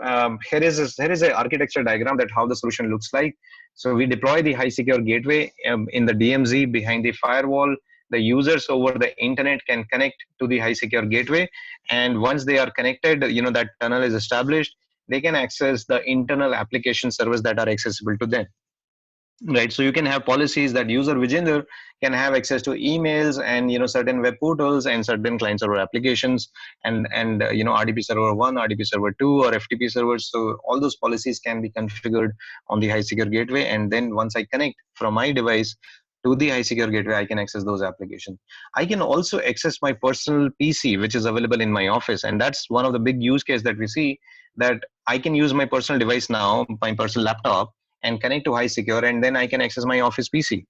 Speaker 3: here is an architecture diagram that how the solution looks like. So we deploy the high secure gateway in the DMZ behind the firewall. The users over the internet can connect to the high secure gateway. And once they are connected, that tunnel is established, they can access the internal application servers that are accessible to them, right? So you can have policies that user Vijender can have access to emails and certain web portals and certain client server applications and RDP server 1, RDP server 2, or FTP servers. So all those policies can be configured on the high secure gateway, and then once I connect from my device to the high secure gateway, I can access those applications. I can also access my personal PC, which is available in my office, and that's one of the big use case that we see, that I can use my personal device now, my personal laptop, and connect to high secure, and then I can access my office PC,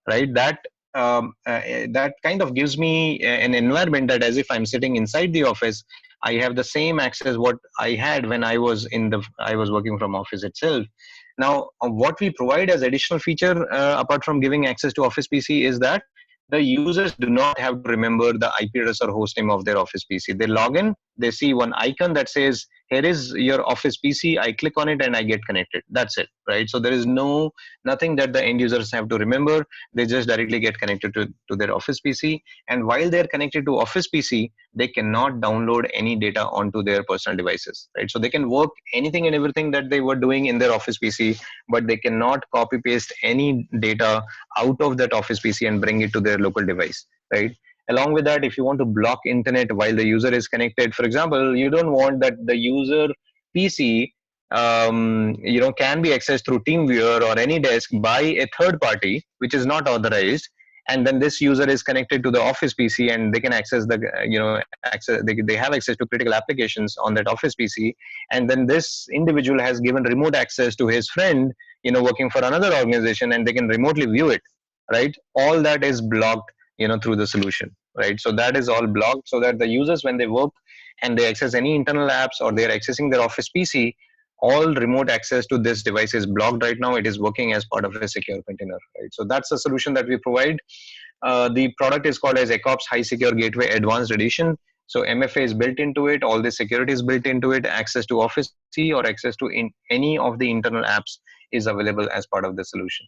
Speaker 3: right? That kind of gives me an environment that as if I'm sitting inside the office, I have the same access what I had when I was working from office itself. Now, what we provide as additional feature, apart from giving access to Office PC, is that the users do not have to remember the IP address or host name of their Office PC. They log in, they see one icon that says, here is your Office PC. I click on it and I get connected. That's it, right? So there is nothing that the end users have to remember. They just directly get connected to their Office PC. And while they're connected to Office PC, they cannot download any data onto their personal devices, right? So they can work anything and everything that they were doing in their Office PC, but they cannot copy paste any data out of that Office PC and bring it to their local device, right? Along with that, if you want to block internet while the user is connected, for example, you don't want that the user PC can be accessed through TeamViewer or any desk by a third party which is not authorized, and then this user is connected to the Office PC and they can access they have access to critical applications on that Office PC, and then this individual has given remote access to his friend working for another organization, and they can remotely view it, right? All that is blocked through the solution, right? So that is all blocked, so that the users, when they work and they access any internal apps or they're accessing their Office PC, all remote access to this device is blocked right now. It is working as part of a secure container, right? So that's the solution that we provide. The product is called as Accops High Secure Gateway Advanced Edition. So MFA is built into it, all the security is built into it, access to Office C or access to any of the internal apps is available as part of the solution.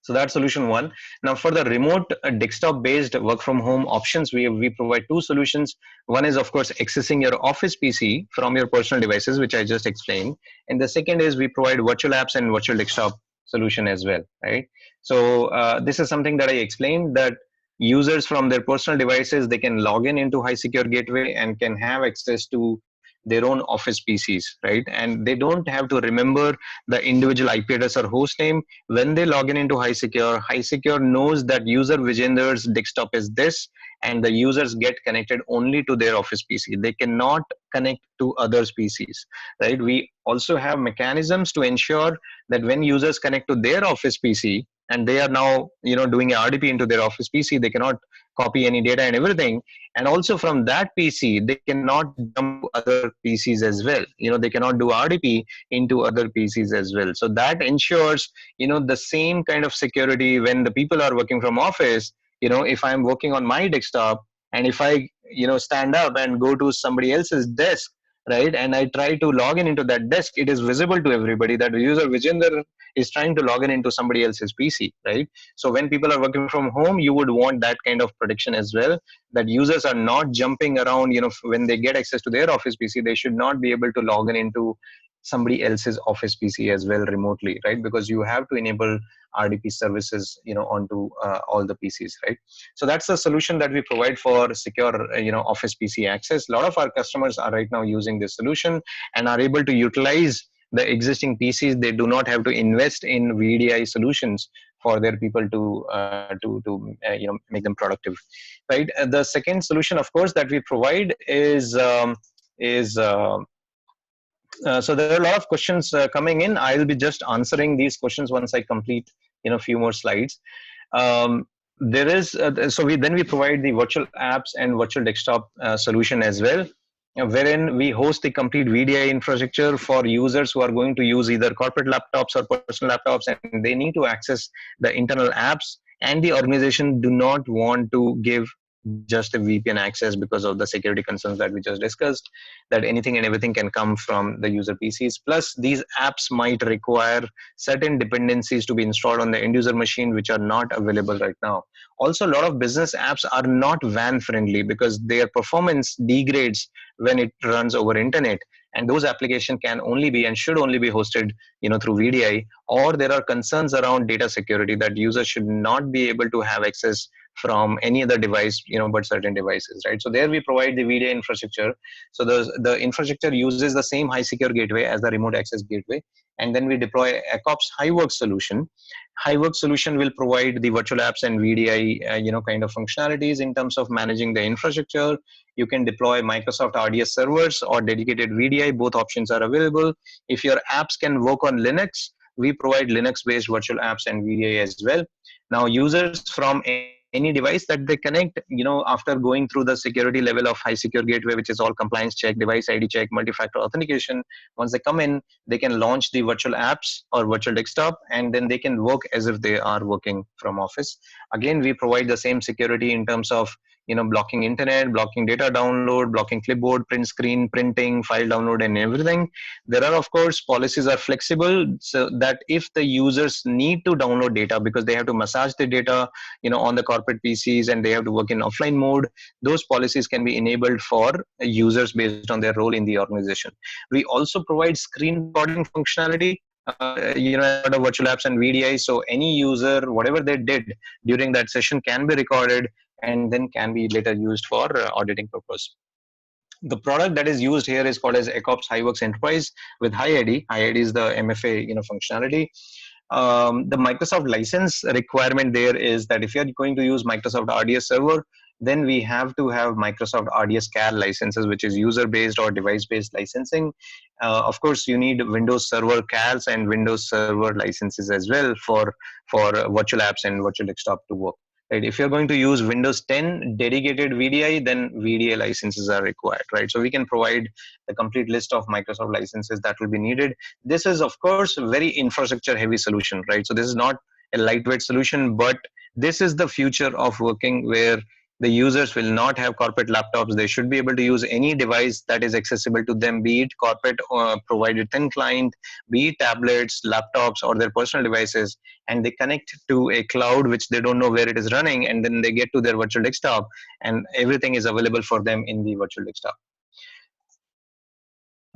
Speaker 3: So that's solution one. Now for the remote desktop based work from home options, we provide two solutions. One is of course accessing your Office PC from your personal devices, which I just explained. And the second is we provide virtual apps and virtual desktop solution as well, right? So this is something that I explained, that users from their personal devices, they can log into high secure gateway and can have access to their own Office PCs, right? And they don't have to remember the individual IP address or host name. When they log into High Secure knows that user Vijender's desktop is this, and the users get connected only to their Office PC. They cannot connect to others' PCs, right? We also have mechanisms to ensure that when users connect to their Office PC, and they are now doing a RDP into their Office PC, they cannot copy any data and everything. And also from that PC, they cannot jump to other PCs as well. They cannot do RDP into other PCs as well. So that ensures, the same kind of security when the people are working from office. If I'm working on my desktop and if I, stand up and go to somebody else's desk, right, and I try to log into that desk, it is visible to everybody that the user Vijender is trying to log into somebody else's PC, right? So when people are working from home, you would want that kind of protection as well, that users are not jumping around. When they get access to their Office PC, they should not be able to log into somebody else's office PC as well remotely, right? Because you have to enable RDP services, onto all the PCs, right? So that's the solution that we provide for secure, office PC access. A lot of our customers are right now using this solution and are able to utilize the existing PCs. They do not have to invest in VDI solutions for their people to make them productive, right? The second solution, of course, that we provide is so there are a lot of questions coming in. I'll be just answering these questions once I complete a few more slides. There is so we provide the virtual apps and virtual desktop solution as well, wherein we host the complete VDI infrastructure for users who are going to use either corporate laptops or personal laptops, and they need to access the internal apps, and the organization do not want to give just a VPN access because of the security concerns that we just discussed, that anything and everything can come from the user PCs. Plus, these apps might require certain dependencies to be installed on the end user machine, which are not available right now. Also, a lot of business apps are not WAN friendly because their performance degrades when it runs over internet, and those applications can only be and should only be hosted through VDI. Or there are concerns around data security, that users should not be able to have access from any other device but certain devices, right? So there we provide the VDI infrastructure. So the infrastructure uses the same high secure gateway as the remote access gateway, and then we deploy Accops HighWorks solution. HighWorks solution will provide the virtual apps and VDI kind of functionalities in terms of managing the infrastructure. You can deploy Microsoft RDS servers or dedicated VDI. Both options are available. If your apps can work on Linux, we provide Linux-based virtual apps and VDI as well. Now, users from any device that they connect, after going through the security level of high secure gateway, which is all compliance check, device ID check, multi-factor authentication, once they come in, they can launch the virtual apps or virtual desktop, and then they can work as if they are working from office. Again, we provide the same security in terms of blocking internet, blocking data download, blocking clipboard, print screen, printing, file download, and everything. There are, of course, policies are flexible, so that if the users need to download data because they have to massage the data, on the corporate PCs, and they have to work in offline mode, those policies can be enabled for users based on their role in the organization. We also provide screen recording functionality, as part of virtual apps and VDI. So any user, whatever they did during that session can be recorded and then can be later used for auditing purpose. The product that is used here is called as Accops HighWorks Enterprise with HighID. HighID is the MFA functionality. The Microsoft license requirement there is that if you are going to use Microsoft RDS server, then we have to have Microsoft RDS CAL licenses, which is user-based or device-based licensing. Of course, you need Windows Server CALs and Windows Server licenses as well for virtual apps and virtual desktop to work. Right? If you're going to use Windows 10 dedicated VDI, then VDI licenses are required, right? So we can provide the complete list of Microsoft licenses that will be needed. This is, of course, a very infrastructure heavy solution, right? So this is not a lightweight solution, but this is the future of working, where the users will not have corporate laptops. They should be able to use any device that is accessible to them, be it corporate provided thin client, be it tablets, laptops, or their personal devices, and they connect to a cloud which they don't know where it is running, and then they get to their virtual desktop, and everything is available for them in the virtual desktop.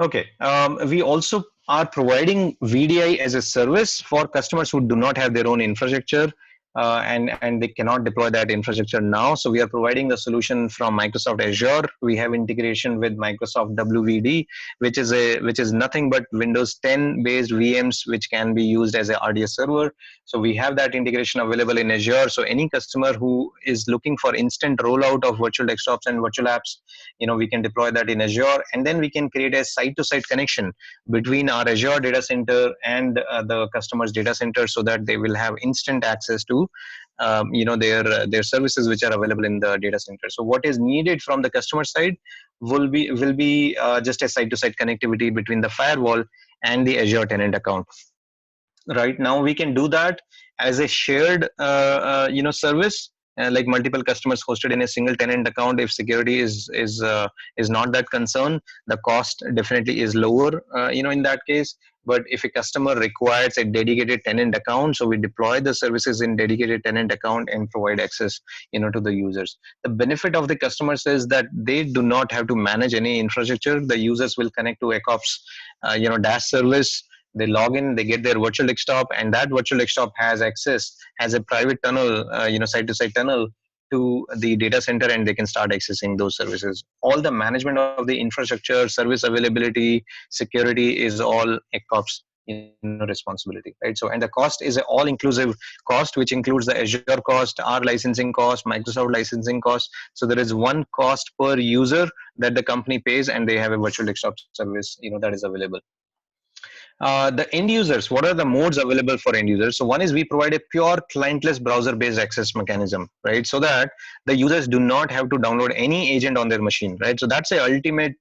Speaker 3: Okay, we also are providing VDI as a service for customers who do not have their own infrastructure, and they cannot deploy that infrastructure now. So we are providing the solution from Microsoft Azure. We have integration with Microsoft WVD, which is nothing but Windows 10 based VMs which can be used as a RDS server. So we have that integration available in Azure. So any customer who is looking for instant rollout of virtual desktops and virtual apps, we can deploy that in Azure, and then we can create a site-to-site connection between our Azure data center and the customer's data center, so that they will have instant access to their services which are available in the data center. So what is needed from the customer side will be just a site-to-site connectivity between the firewall and the Azure tenant account. Right now we can do that as a shared service, like multiple customers hosted in a single tenant account. If security is not that concern, the cost definitely is lower in that case. But if a customer requires a dedicated tenant account, so we deploy the services in dedicated tenant account and provide access, to the users. The benefit of the customers is that they do not have to manage any infrastructure. The users will connect to Accops, dash service. They log in, they get their virtual desktop, and that virtual desktop has access, has a private tunnel, side-to-side tunnel to the data center, and they can start accessing those services. All the management of the infrastructure, service availability, security is all Accops responsibility, right? So, and the cost is an all-inclusive cost, which includes the Azure cost, our licensing cost, Microsoft licensing cost. So there is one cost per user that the company pays, and they have a virtual desktop service, that is available. The end users, what are the modes available for end users? So one is we provide a pure clientless browser-based access mechanism, right? So that the users do not have to download any agent on their machine, right? So that's the ultimate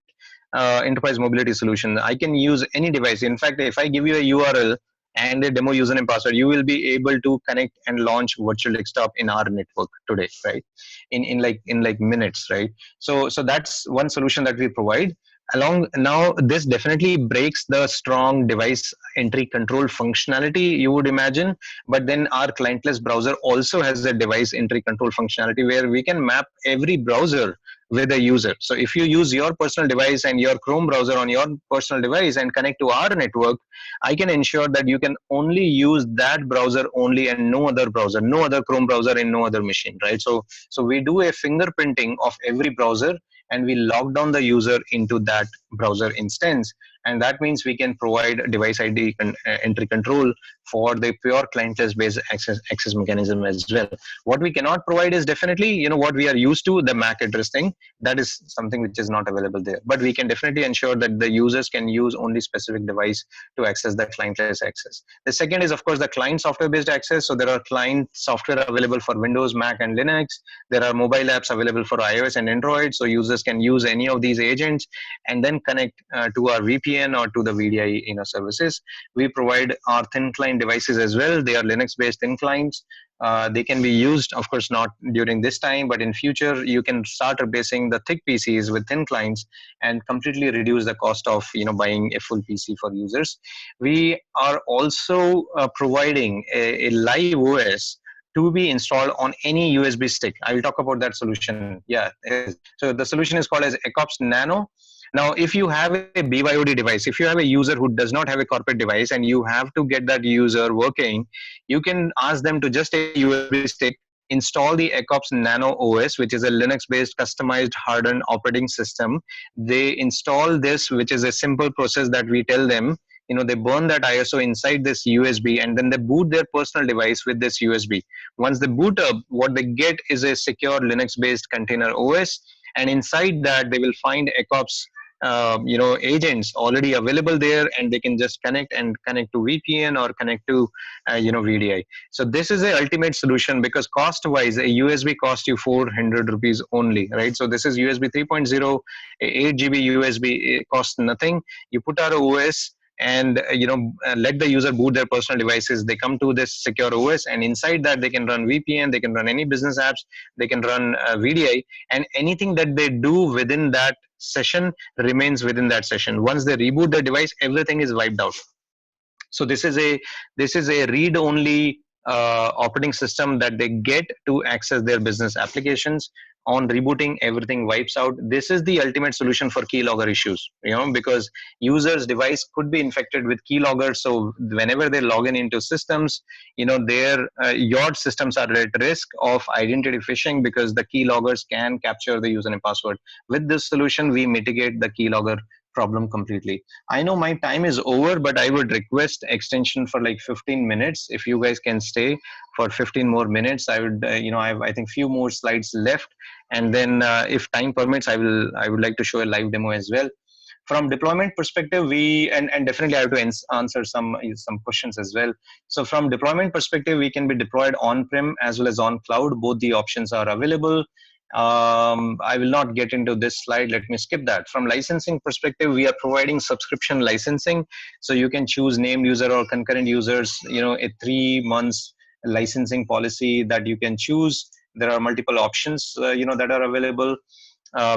Speaker 3: enterprise mobility solution. I can use any device. In fact, if I give you a URL and a demo username password, you will be able to connect and launch virtual desktop in our network today, right? In like minutes, right? So that's one solution that we provide. Along now, this definitely breaks the strong device entry control functionality you would imagine, but then our clientless browser also has a device entry control functionality where we can map every browser with a user. So if you use your personal device and your Chrome browser on your personal device and connect to our network, I can ensure that you can only use that browser only and no other browser, no other Chrome browser in no other machine, right? So we do a fingerprinting of every browser, and we lock down the user into that browser instance. And that means we can provide device ID entry control for the pure clientless based access mechanism as well. What we cannot provide is definitely, what we are used to, the MAC address thing. That is something which is not available there. But we can definitely ensure that the users can use only specific device to access the clientless access. The second is, of course, the client software based access. So there are client software available for Windows, Mac, and Linux. There are mobile apps available for iOS and Android. So users can use any of these agents and then connect to our VPN or to the VDI services. We provide our thin client devices as well. They are Linux based thin clients. They can be used, of course, not during this time, but in future you can start replacing the thick PCs with thin clients and completely reduce the cost of buying a full PC for users. We are also providing a live OS to be installed on any USB stick. I will talk about that solution. Yeah, so the solution is called as Accops Nano. Now, if you have a BYOD device, if you have a user who does not have a corporate device and you have to get that user working, you can ask them to just a USB stick, install the Accops Nano OS, which is a Linux-based customized hardened operating system. They install this, which is a simple process that we tell them. They burn that ISO inside this USB, and then they boot their personal device with this USB. Once they boot up, what they get is a secure Linux-based container OS, and inside that they will find Accops agents already available there, and they can just connect to VPN or connect to VDI. So this is a ultimate solution, because cost wise a USB costs you 400 rupees only, right? So this is USB 3.0, 8 GB USB, it costs nothing. You put our OS and let the user boot their personal devices. They come to this secure OS, and inside that they can run VPN, they can run any business apps, they can run VDI, and anything that they do within that session remains within that session. Once they reboot the device, everything is wiped out. So this is a read only operating system that they get to access their business applications. On rebooting, everything wipes out. This is the ultimate solution for keylogger issues, because users' device could be infected with keyloggers. So whenever they log in into systems, your systems are at risk of identity phishing, because the keyloggers can capture the username password. With this solution, we mitigate the keylogger problem completely. I know my time is over, but I would request extension for like 15 minutes. If you guys can stay for 15 more minutes, I would, I have, I think, few more slides left. And then if time permits, I would like to show a live demo as well. From deployment perspective, and definitely I have to answer some questions as well. So from deployment perspective, we can be deployed on-prem as well as on cloud. Both the options are available. I will not get into this slide. Let me skip that. From licensing perspective, we are providing subscription licensing. So you can choose named user or concurrent users, a 3 months licensing policy that you can choose. There are multiple options, that are available.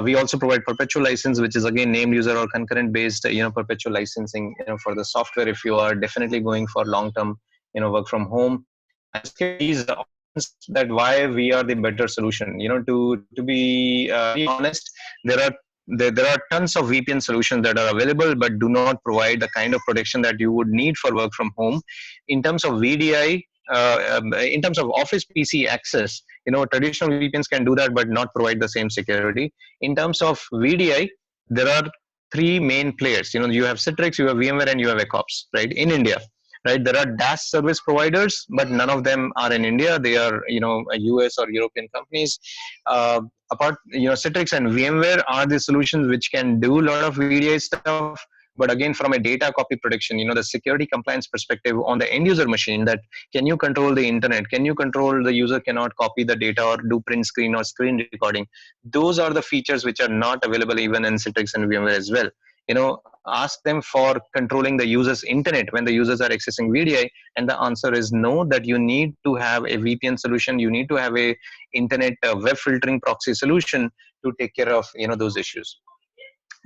Speaker 3: We also provide perpetual license, which is again named user or concurrent based, perpetual licensing, for the software if you are definitely going for long term, work from home. I'll skip these options that why we are the better solution. To be very honest, there are tons of VPN solutions that are available, but do not provide the kind of protection that you would need for work from home. In terms of VDI, in terms of Office PC access, traditional VPNs can do that, but not provide the same security. In terms of VDI, there are three main players. You have Citrix, you have VMware, and you have Accops, right? In India, right? There are DaaS service providers, but none of them are in India. They are, US or European companies. Citrix and VMware are the solutions which can do a lot of VDI stuff. But again, from a data copy protection, the security compliance perspective on the end user machine, that can you control the internet? Can you control the user cannot copy the data or do print screen or screen recording? Those are the features which are not available even in Citrix and VMware as well. Ask them for controlling the user's internet when the users are accessing VDI, and the answer is no, that you need to have a VPN solution, you need to have a internet web filtering proxy solution to take care of those issues.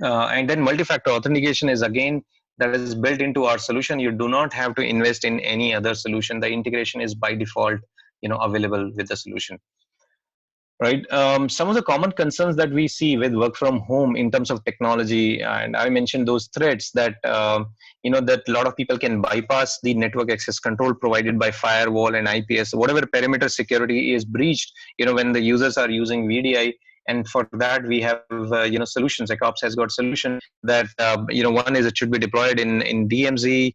Speaker 3: And then multi-factor authentication is again that is built into our solution. You do not have to invest in any other solution. The integration is by default available with the solution. Right. Some of the common concerns that we see with work from home in terms of technology, and I mentioned those threats that that a lot of people can bypass the network access control provided by firewall and IPS. Whatever perimeter security is breached, when the users are using VDI, and for that we have solutions. Accops has got solution that one is it should be deployed in DMZ.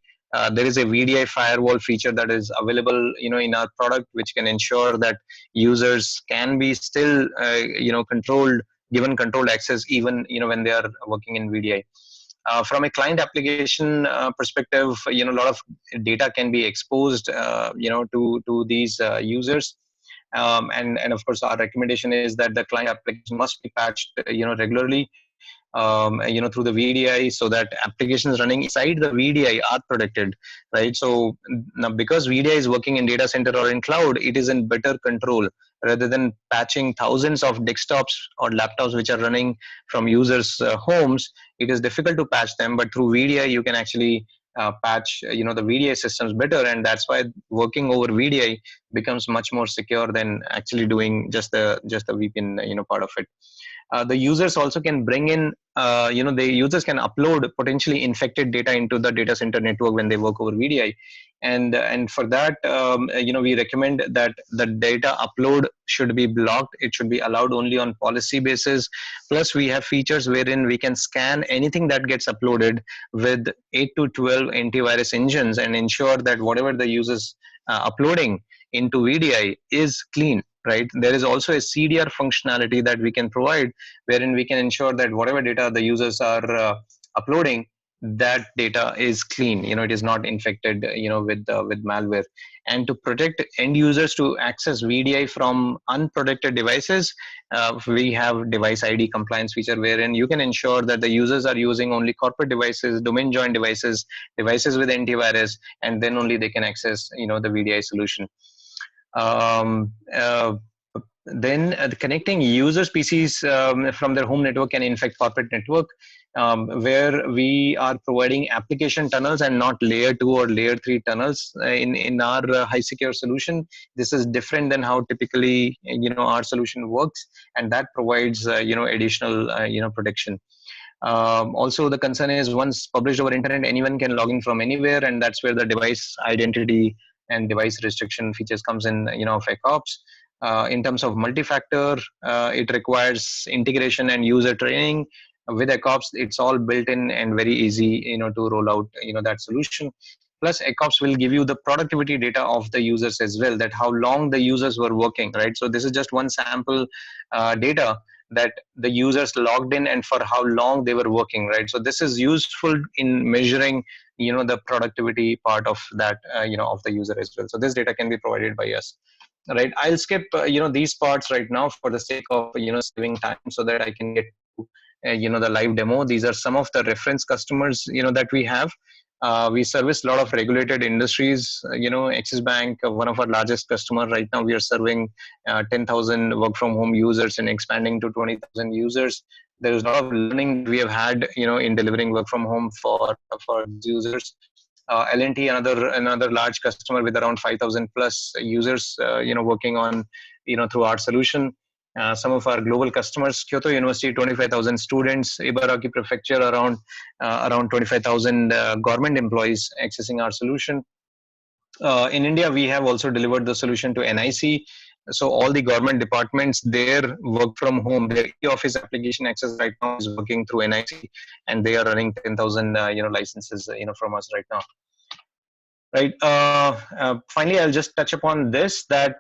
Speaker 3: There is a VDI firewall feature that is available in our product, which can ensure that users can be still given controlled access even when they are working in VDI. From a client application perspective, a lot of data can be exposed to these users. And of course our recommendation is that the client application must be patched regularly through the VDI, so that applications running inside the VDI are protected, right? So now, because VDI is working in data center or in cloud, it is in better control rather than patching thousands of desktops or laptops which are running from users' homes. It is difficult to patch them, but through VDI you can actually patch the VDI systems better, and that's why working over VDI becomes much more secure than actually doing just the VPN part of it. The users also can bring in, the users can upload potentially infected data into the data center network when they work over VDI. And for that, we recommend that the data upload should be blocked. It should be allowed only on policy basis. Plus, we have features wherein we can scan anything that gets uploaded with 8 to 12 antivirus engines and ensure that whatever the users uploading into VDI is clean. Right. There is also a CDR functionality that we can provide, wherein we can ensure that whatever data the users are uploading, that data is clean. It is not infected, with malware. And to protect end users to access VDI from unprotected devices, we have device ID compliance feature, wherein you can ensure that the users are using only corporate devices, domain joined devices, devices with antivirus, and then only they can access, the VDI solution. Then connecting users' PCs from their home network can infect corporate network, where we are providing application tunnels and not layer 2 or layer 3 tunnels in our high secure solution. This is different than how typically our solution works, and that provides additional protection. Also, the concern is once published over internet, anyone can log in from anywhere, and that's where the device identity and device restriction features comes in of Accops. In terms of multi-factor, it requires integration and user training. With Accops, it's all built in and very easy to roll out that solution. Plus, Accops will give you the productivity data of the users as well, that how long the users were working, right? So this is just one sample data that the users logged in and for how long they were working, right? So this is useful in measuring the productivity part of that of the user as well. So this data can be provided by us, right? I'll skip these parts right now for the sake of saving time, so that I can get to the live demo. These are some of the reference customers that we have. We service a lot of regulated industries. Axis Bank, one of our largest customers right now, we are serving 10,000 work from home users and expanding to 20,000 users. There is a lot of learning that we have had, in delivering work from home for these users. L&T, another large customer with around 5,000 plus users, working on, through our solution. Some of our global customers, Kyoto University, 25,000 students, Ibaraki Prefecture, around 25,000 government employees accessing our solution. In India, we have also delivered the solution to NIC. So all the government departments, their work from home, their e-office application access right now is working through NIC, and they are running 10,000 licenses from us right now. Right. Finally, I'll just touch upon this, that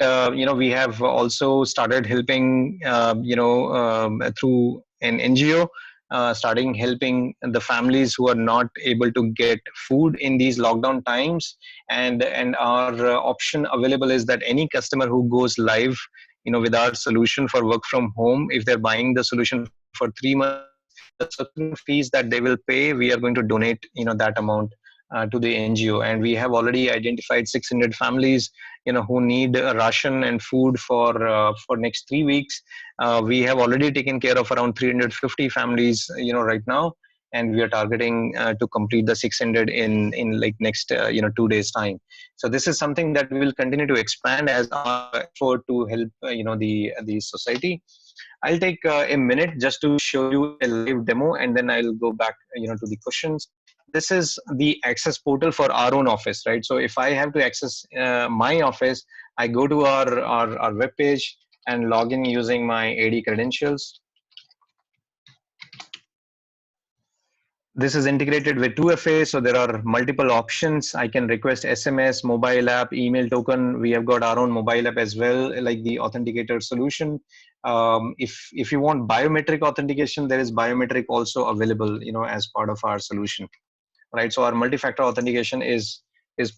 Speaker 3: we have also started helping through an NGO, starting helping the families who are not able to get food in these lockdown times, and our option available is that any customer who goes live with our solution for work from home, if they're buying the solution for 3 months, the certain fees that they will pay, we are going to donate that amount to the NGO. And we have already identified 600 families who need ration and food for next 3 weeks. We have already taken care of around 350 families right now, and we are targeting to complete the 600 in like next 2 days time. So this is something that we will continue to expand as our effort to help the society. I'll take a minute just to show you a live demo, and then I'll go back to the questions. This is the access portal for our own office, right? So if I have to access my office, I go to our web page and log in using my AD credentials. This is integrated with 2FA, so there are multiple options. I can request SMS, mobile app, email token. We have got our own mobile app as well, like the Authenticator solution. If you want biometric authentication, there is biometric also available, as part of our solution. Right, so our multi-factor authentication is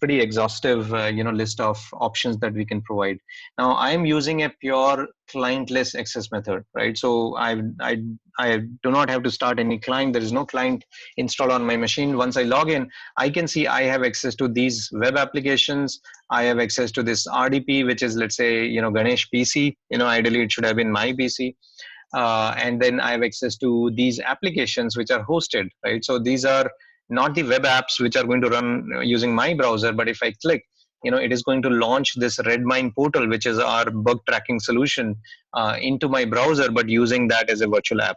Speaker 3: pretty exhaustive, list of options that we can provide. Now, I'm using a pure clientless access method, right? So I do not have to start any client. There is no client installed on my machine. Once I log in, I can see I have access to these web applications. I have access to this RDP, which is, let's say, Ganesh PC. Ideally it should have been my PC. And then I have access to these applications which are hosted, right? So these are not the web apps which are going to run using my browser, but if I click, it is going to launch this Redmine portal, which is our bug tracking solution, into my browser, but using that as a virtual app,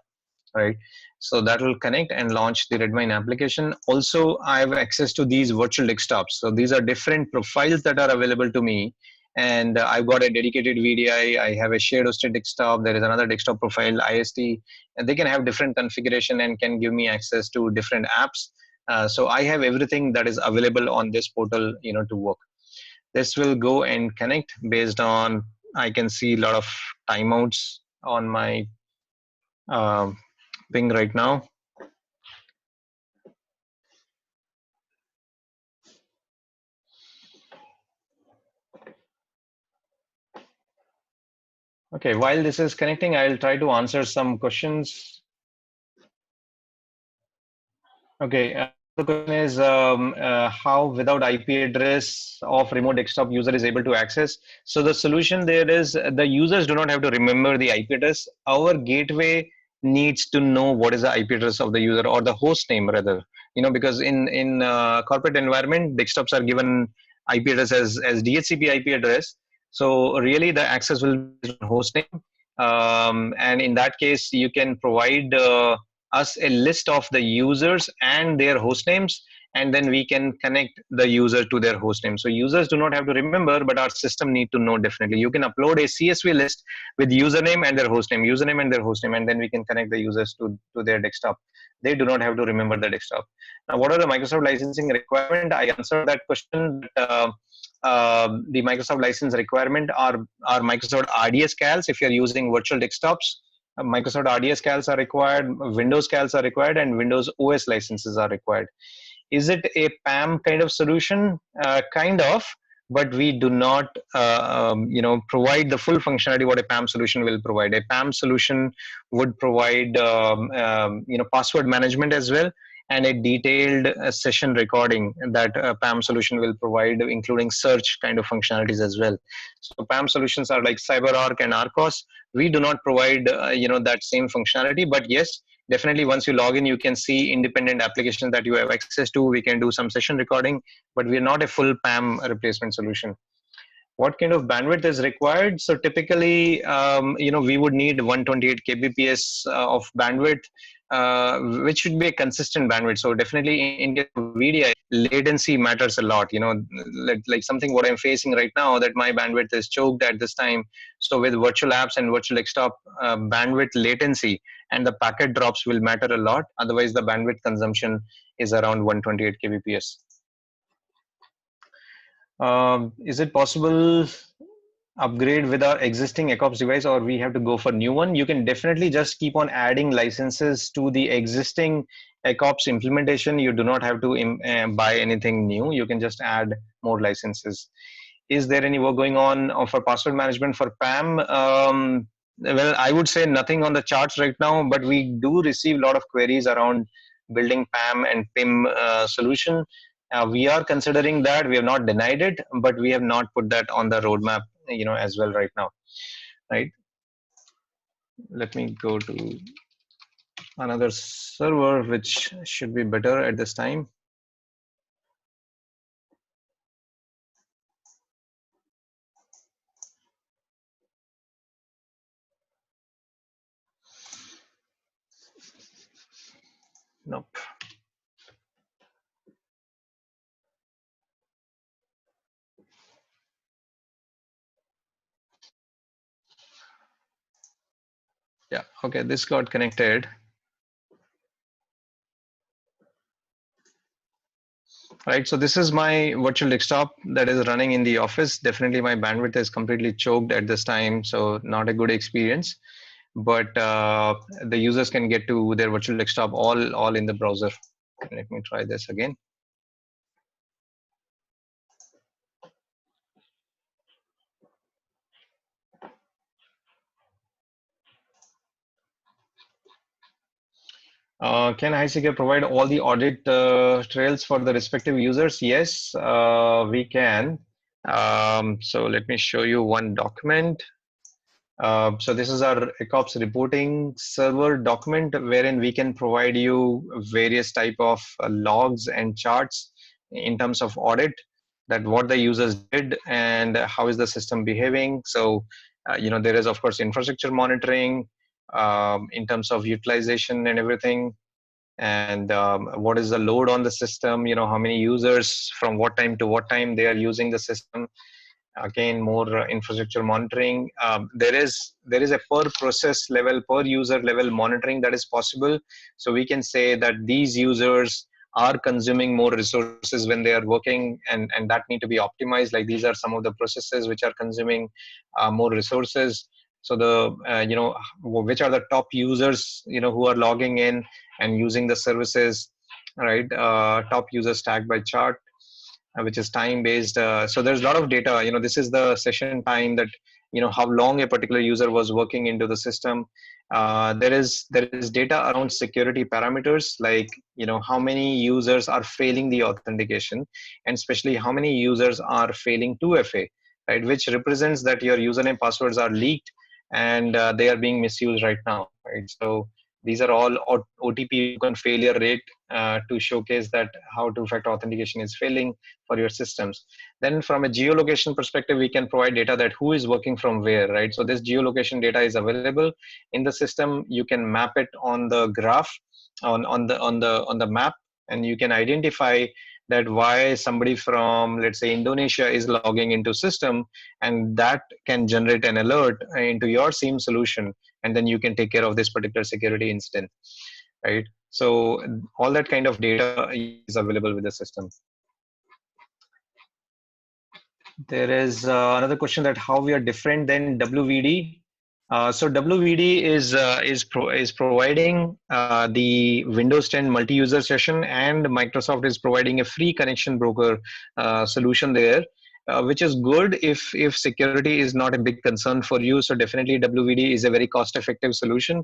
Speaker 3: right? So that will connect and launch the Redmine application. Also, I have access to these virtual desktops. So these are different profiles that are available to me. And I've got a dedicated VDI, I have a shared hosted desktop, there is another desktop profile, IST, and they can have different configuration and can give me access to different apps. So I have everything that is available on this portal, to work. This will go and connect based on, I can see a lot of timeouts on my ping right now. Okay, while this is connecting, I'll try to answer some questions. Okay, the question is how without IP address of remote desktop user is able to access. So the solution there is the users do not have to remember the IP address. Our gateway needs to know what is the IP address of the user, or the host name rather. Because in corporate environment, desktops are given IP address as DHCP IP address. So really the access will be on host name. And in that case, you can provide us a list of the users and their host names, and then we can connect the user to their host name. So users do not have to remember, but our system need to know definitely. You can upload a CSV list with username and their host name, and then we can connect the users to their desktop. They do not have to remember the desktop. Now, what are the Microsoft licensing requirement? I answered that question. The Microsoft license requirement are Microsoft RDS CALs if you're using virtual desktops. Microsoft RDS CALs are required, Windows CALs are required, and Windows OS licenses are required. Is it a PAM kind of solution? Kind of, but we do not provide the full functionality what a PAM solution will provide. A PAM solution would provide password management as well, and a detailed session recording that PAM solution will provide, including search kind of functionalities as well. So PAM solutions are like CyberArk and Arcos. We do not provide that same functionality, but yes, definitely once you log in, you can see independent applications that you have access to. We can do some session recording, but we are not a full PAM replacement solution. What kind of bandwidth is required? So typically, we would need 128 kbps of bandwidth, which should be a consistent bandwidth. So definitely in case of VDI, latency matters a lot. Like something what I'm facing right now, that my bandwidth is choked at this time. So with virtual apps and virtual desktop, bandwidth latency and the packet drops will matter a lot. Otherwise, the bandwidth consumption is around 128 kbps. Is it possible upgrade with our existing Accops device, or we have to go for new one? You can definitely just keep on adding licenses to the existing Accops implementation. You do not have to buy anything new. You can just add more licenses. Is there any work going on for password management for PAM? Well, I would say nothing on the charts right now, but we do receive a lot of queries around building PAM and PIM solution. We are considering that. We have not denied it, but we have not put that on the roadmap, as well right now. Right. Let me go to another server, which should be better at this time. Nope. Yeah, okay, this got connected. Right, so this is my virtual desktop that is running in the office. Definitely my bandwidth is completely choked at this time, so not a good experience. But the users can get to their virtual desktop all in the browser. Let me try this again. Can HiSecure provide all the audit trails for the respective users? Yes, we can. So let me show you one document. So this is our Accops reporting server document, wherein we can provide you various type of logs and charts in terms of audit, that what the users did and how is the system behaving. So there is of course infrastructure monitoring in terms of utilization and everything, and what is the load on the system, how many users from what time to what time they are using the system. Again, more infrastructure monitoring. There is a per process level, per user level monitoring that is possible. So we can say that these users are consuming more resources when they are working, and that need to be optimized. Like these are some of the processes which are consuming more resources. So the which are the top users who are logging in and using the services, right? Top users tagged by chart, which is time based. So there's a lot of data. This is the session time, that how long a particular user was working into the system. There is data around security parameters, like how many users are failing the authentication, and especially how many users are failing 2FA, right? Which represents that your username passwords are leaked and they are being misused right now, right? So these are all OTP token failure rate to showcase that how two-factor authentication is failing for your systems. Then from a geolocation perspective, we can provide data that who is working from where, right? So this geolocation data is available in the system. You can map it on the graph, on the map, and you can identify that why somebody from, let's say, Indonesia is logging into system, and that can generate an alert into your SIEM solution, and then you can take care of this particular security incident, right? So all that kind of data is available with the system. There is another question that how we are different than WVD. So WVD is providing the Windows 10 multi-user session, and Microsoft is providing a free connection broker solution there. which is good if security is not a big concern for you. So definitely WVD is a very cost-effective solution.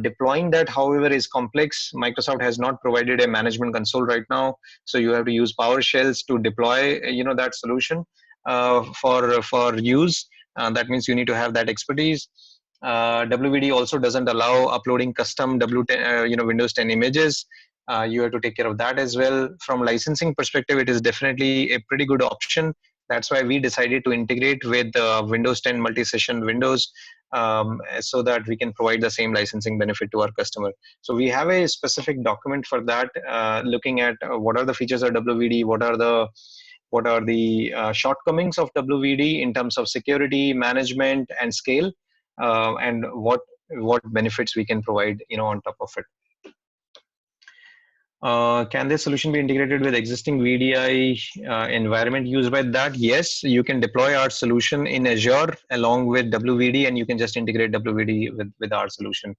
Speaker 3: Deploying that, however, is complex. Microsoft has not provided a management console right now, so you have to use PowerShells to deploy, that solution for use. That means you need to have that expertise. WVD also doesn't allow uploading custom Windows 10 images. You have to take care of that as well. From licensing perspective, it is definitely a pretty good option. That's why we decided to integrate with Windows 10 multi-session Windows, so that we can provide the same licensing benefit to our customer. So we have a specific document for that, looking at what are the features of WVD, what are the shortcomings of WVD in terms of security, management, and scale, and what benefits we can provide, on top of it. Can this solution be integrated with existing VDI environment used by that? Yes, you can deploy our solution in Azure along with WVD, and you can just integrate WVD with our solution.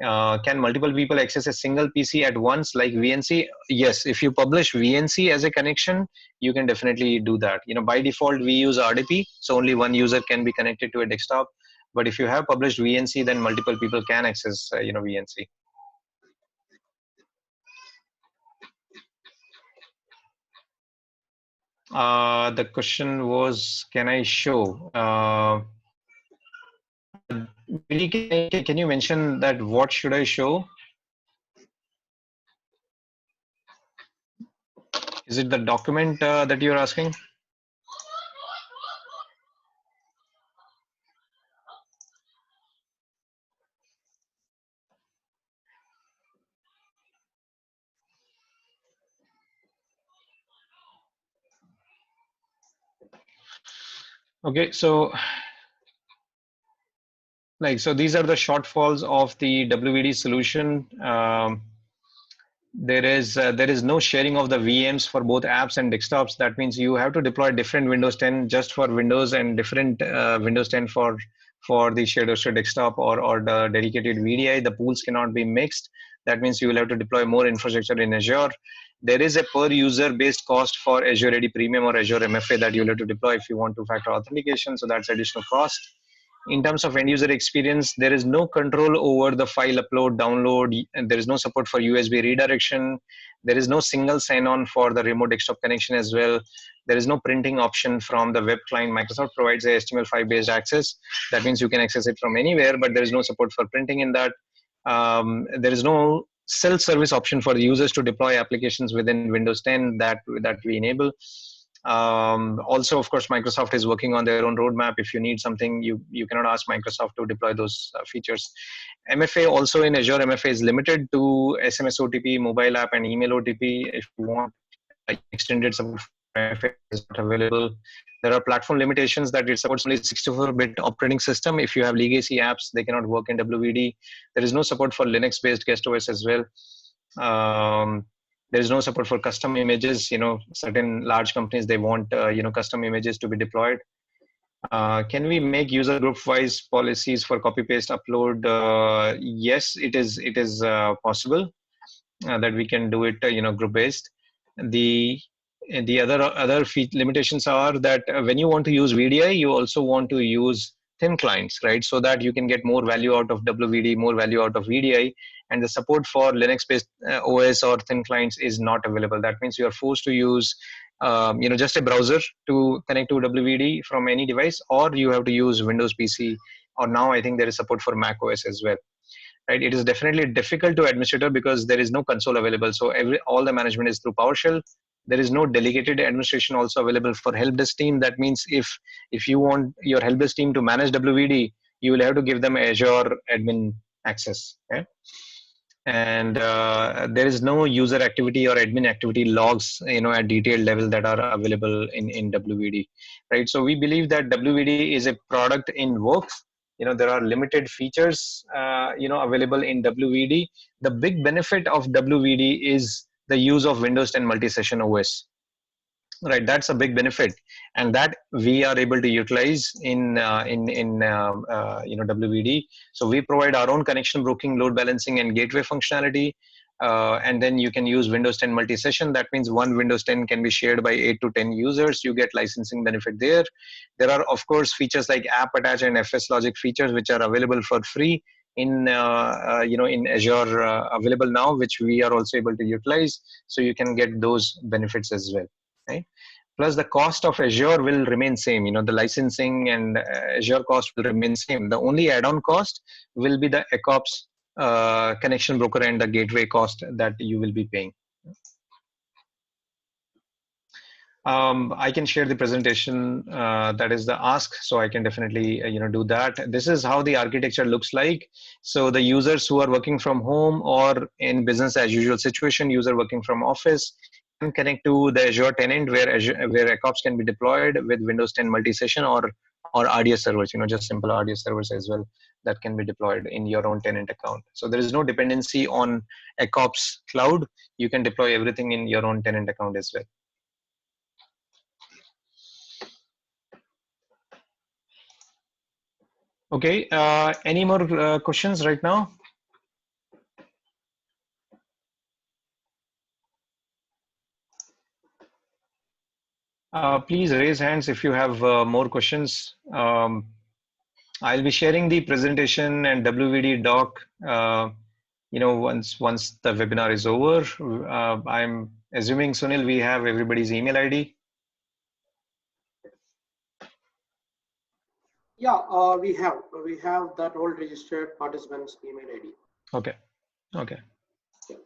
Speaker 3: Can multiple people access a single PC at once like VNC? Yes, if you publish VNC as a connection, you can definitely do that. By default, we use RDP, so only one user can be connected to a desktop. But if you have published VNC, then multiple people can access, VNC. The question was, can I show? Can you mention that what should I show? Is it the document that you're asking? Okay, so these are the shortfalls of the WVD solution. There is no sharing of the VMs for both apps and desktops. That means you have to deploy different Windows 10 just for Windows and different Windows 10 for the shared hosted desktop or the dedicated VDI. The pools cannot be mixed. That means you will have to deploy more infrastructure in Azure. There is a per user based cost for Azure AD Premium or Azure MFA that you'll have to deploy if you want two-factor authentication. So that's additional cost. In terms of end user experience, there is no control over the file upload, download, and there is no support for USB redirection. There is no single sign-on for the remote desktop connection as well. There is no printing option from the web client. Microsoft provides a HTML5 based access. That means you can access it from anywhere, but there is no support for printing in that. There is no self-service option for the users to deploy applications within Windows 10 that we enable. Also, of course, Microsoft is working on their own roadmap. If you need something, you cannot ask Microsoft to deploy those features. MFA also in Azure, MFA is limited to SMS OTP, mobile app, and email OTP. If you want extended support for MFA, is not available. There are platform limitations that it supports only 64-bit operating system. If you have legacy apps, they cannot work in WVD. There is no support for Linux-based guest OS as well. There is no support for custom images. Certain large companies, they want custom images to be deployed. Can we make user group wise policies for copy paste upload? Yes, it is possible that we can do it group based. The other limitations are that when you want to use VDI, you also want to use thin clients, right? So that you can get more value out of WVD, more value out of VDI, and the support for Linux-based OS or thin clients is not available. That means you are forced to use, just a browser to connect to WVD from any device, or you have to use Windows PC. Or now I think there is support for Mac OS as well. Right? It is definitely difficult to administer because there is no console available. So all the management is through PowerShell. There is no delegated administration also available for help desk team. That means if you want your help desk team to manage WVD, you will have to give them Azure admin access. Okay? And there is no user activity or admin activity logs, at detailed level that are available in WVD, right? So we believe that WVD is a product in works. There are limited features, available in WVD. The big benefit of WVD is the use of Windows 10 multi-session OS. Right, that's a big benefit, and that we are able to utilize in WVD. So we provide our own connection broking, load balancing, and gateway functionality. and then you can use Windows 10 multi-session. That means one Windows 10 can be shared by 8 to 10 users. You get licensing benefit there. There are, of course, features like app attach and FS logic features, which are available for free in in Azure available now, which we are also able to utilize. So you can get those benefits as well, right? Plus the cost of Azure will remain same. The licensing and Azure cost will remain same. The only add-on cost will be the Accops connection broker and the gateway cost that you will be paying. I can share the presentation, that is the ask, so I can definitely do that. This is how the architecture looks like. So the users who are working from home or in business as usual situation, user working from office, can connect to the Azure tenant where Accops can be deployed with Windows 10 multi-session or RDS servers, just simple RDS servers as well, that can be deployed in your own tenant account. So there is no dependency on Accops cloud. You can deploy everything in your own tenant account as well. Okay, any more questions right now? Please raise hands if you have more questions. I'll be sharing the presentation and WVD doc, once the webinar is over. I'm assuming, Sunil, we have everybody's email ID.
Speaker 2: Yeah, we have that all registered participants email ID.
Speaker 3: Okay. Okay.
Speaker 2: Yeah.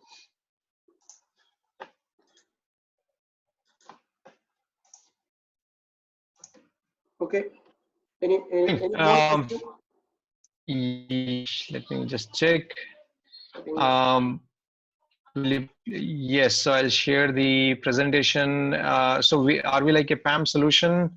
Speaker 2: Okay. Any more questions?
Speaker 3: Let me just check. Yes, so I'll share the presentation. So are we like a PAM solution?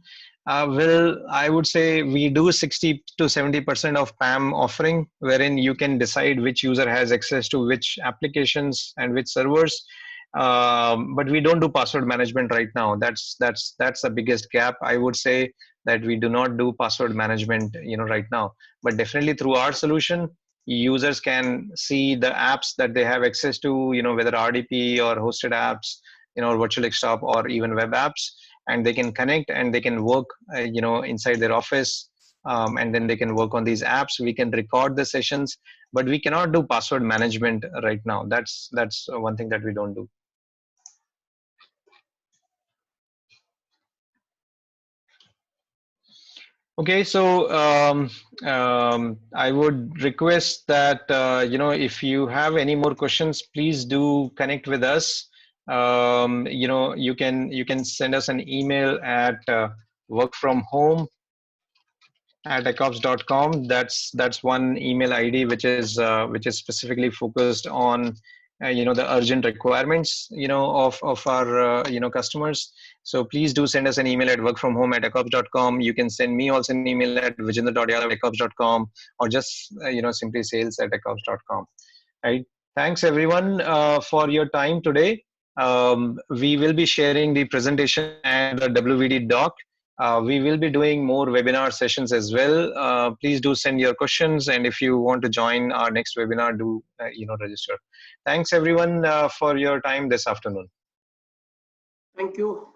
Speaker 3: Well, I would say we do 60 to 70% of PAM offering, wherein you can decide which user has access to which applications and which servers. But we don't do password management right now. That's the biggest gap. I would say that we do not do password management, right now. But definitely through our solution, users can see the apps that they have access to, whether RDP or hosted apps, virtual desktop or even web apps, and they can connect and they can work, inside their office, and then they can work on these apps. We can record the sessions, but we cannot do password management right now. That's one thing that we don't do. Okay, so I would request that if you have any more questions, please do connect with us. You can send us an email at workfromhome@accops.com. That's one email ID which is specifically focused on the urgent requirements of our customers. So please do send us an email at workfromhome@accops.com. You can send me also an email at vijender.yadav@accops.com, or just simply sales@accops.com. Right. Thanks everyone for your time today. We will be sharing the presentation and the WVD doc. We will be doing more webinar sessions as well. Please do send your questions, and if you want to join our next webinar, do register. Thanks everyone for your time this afternoon.
Speaker 2: Thank you.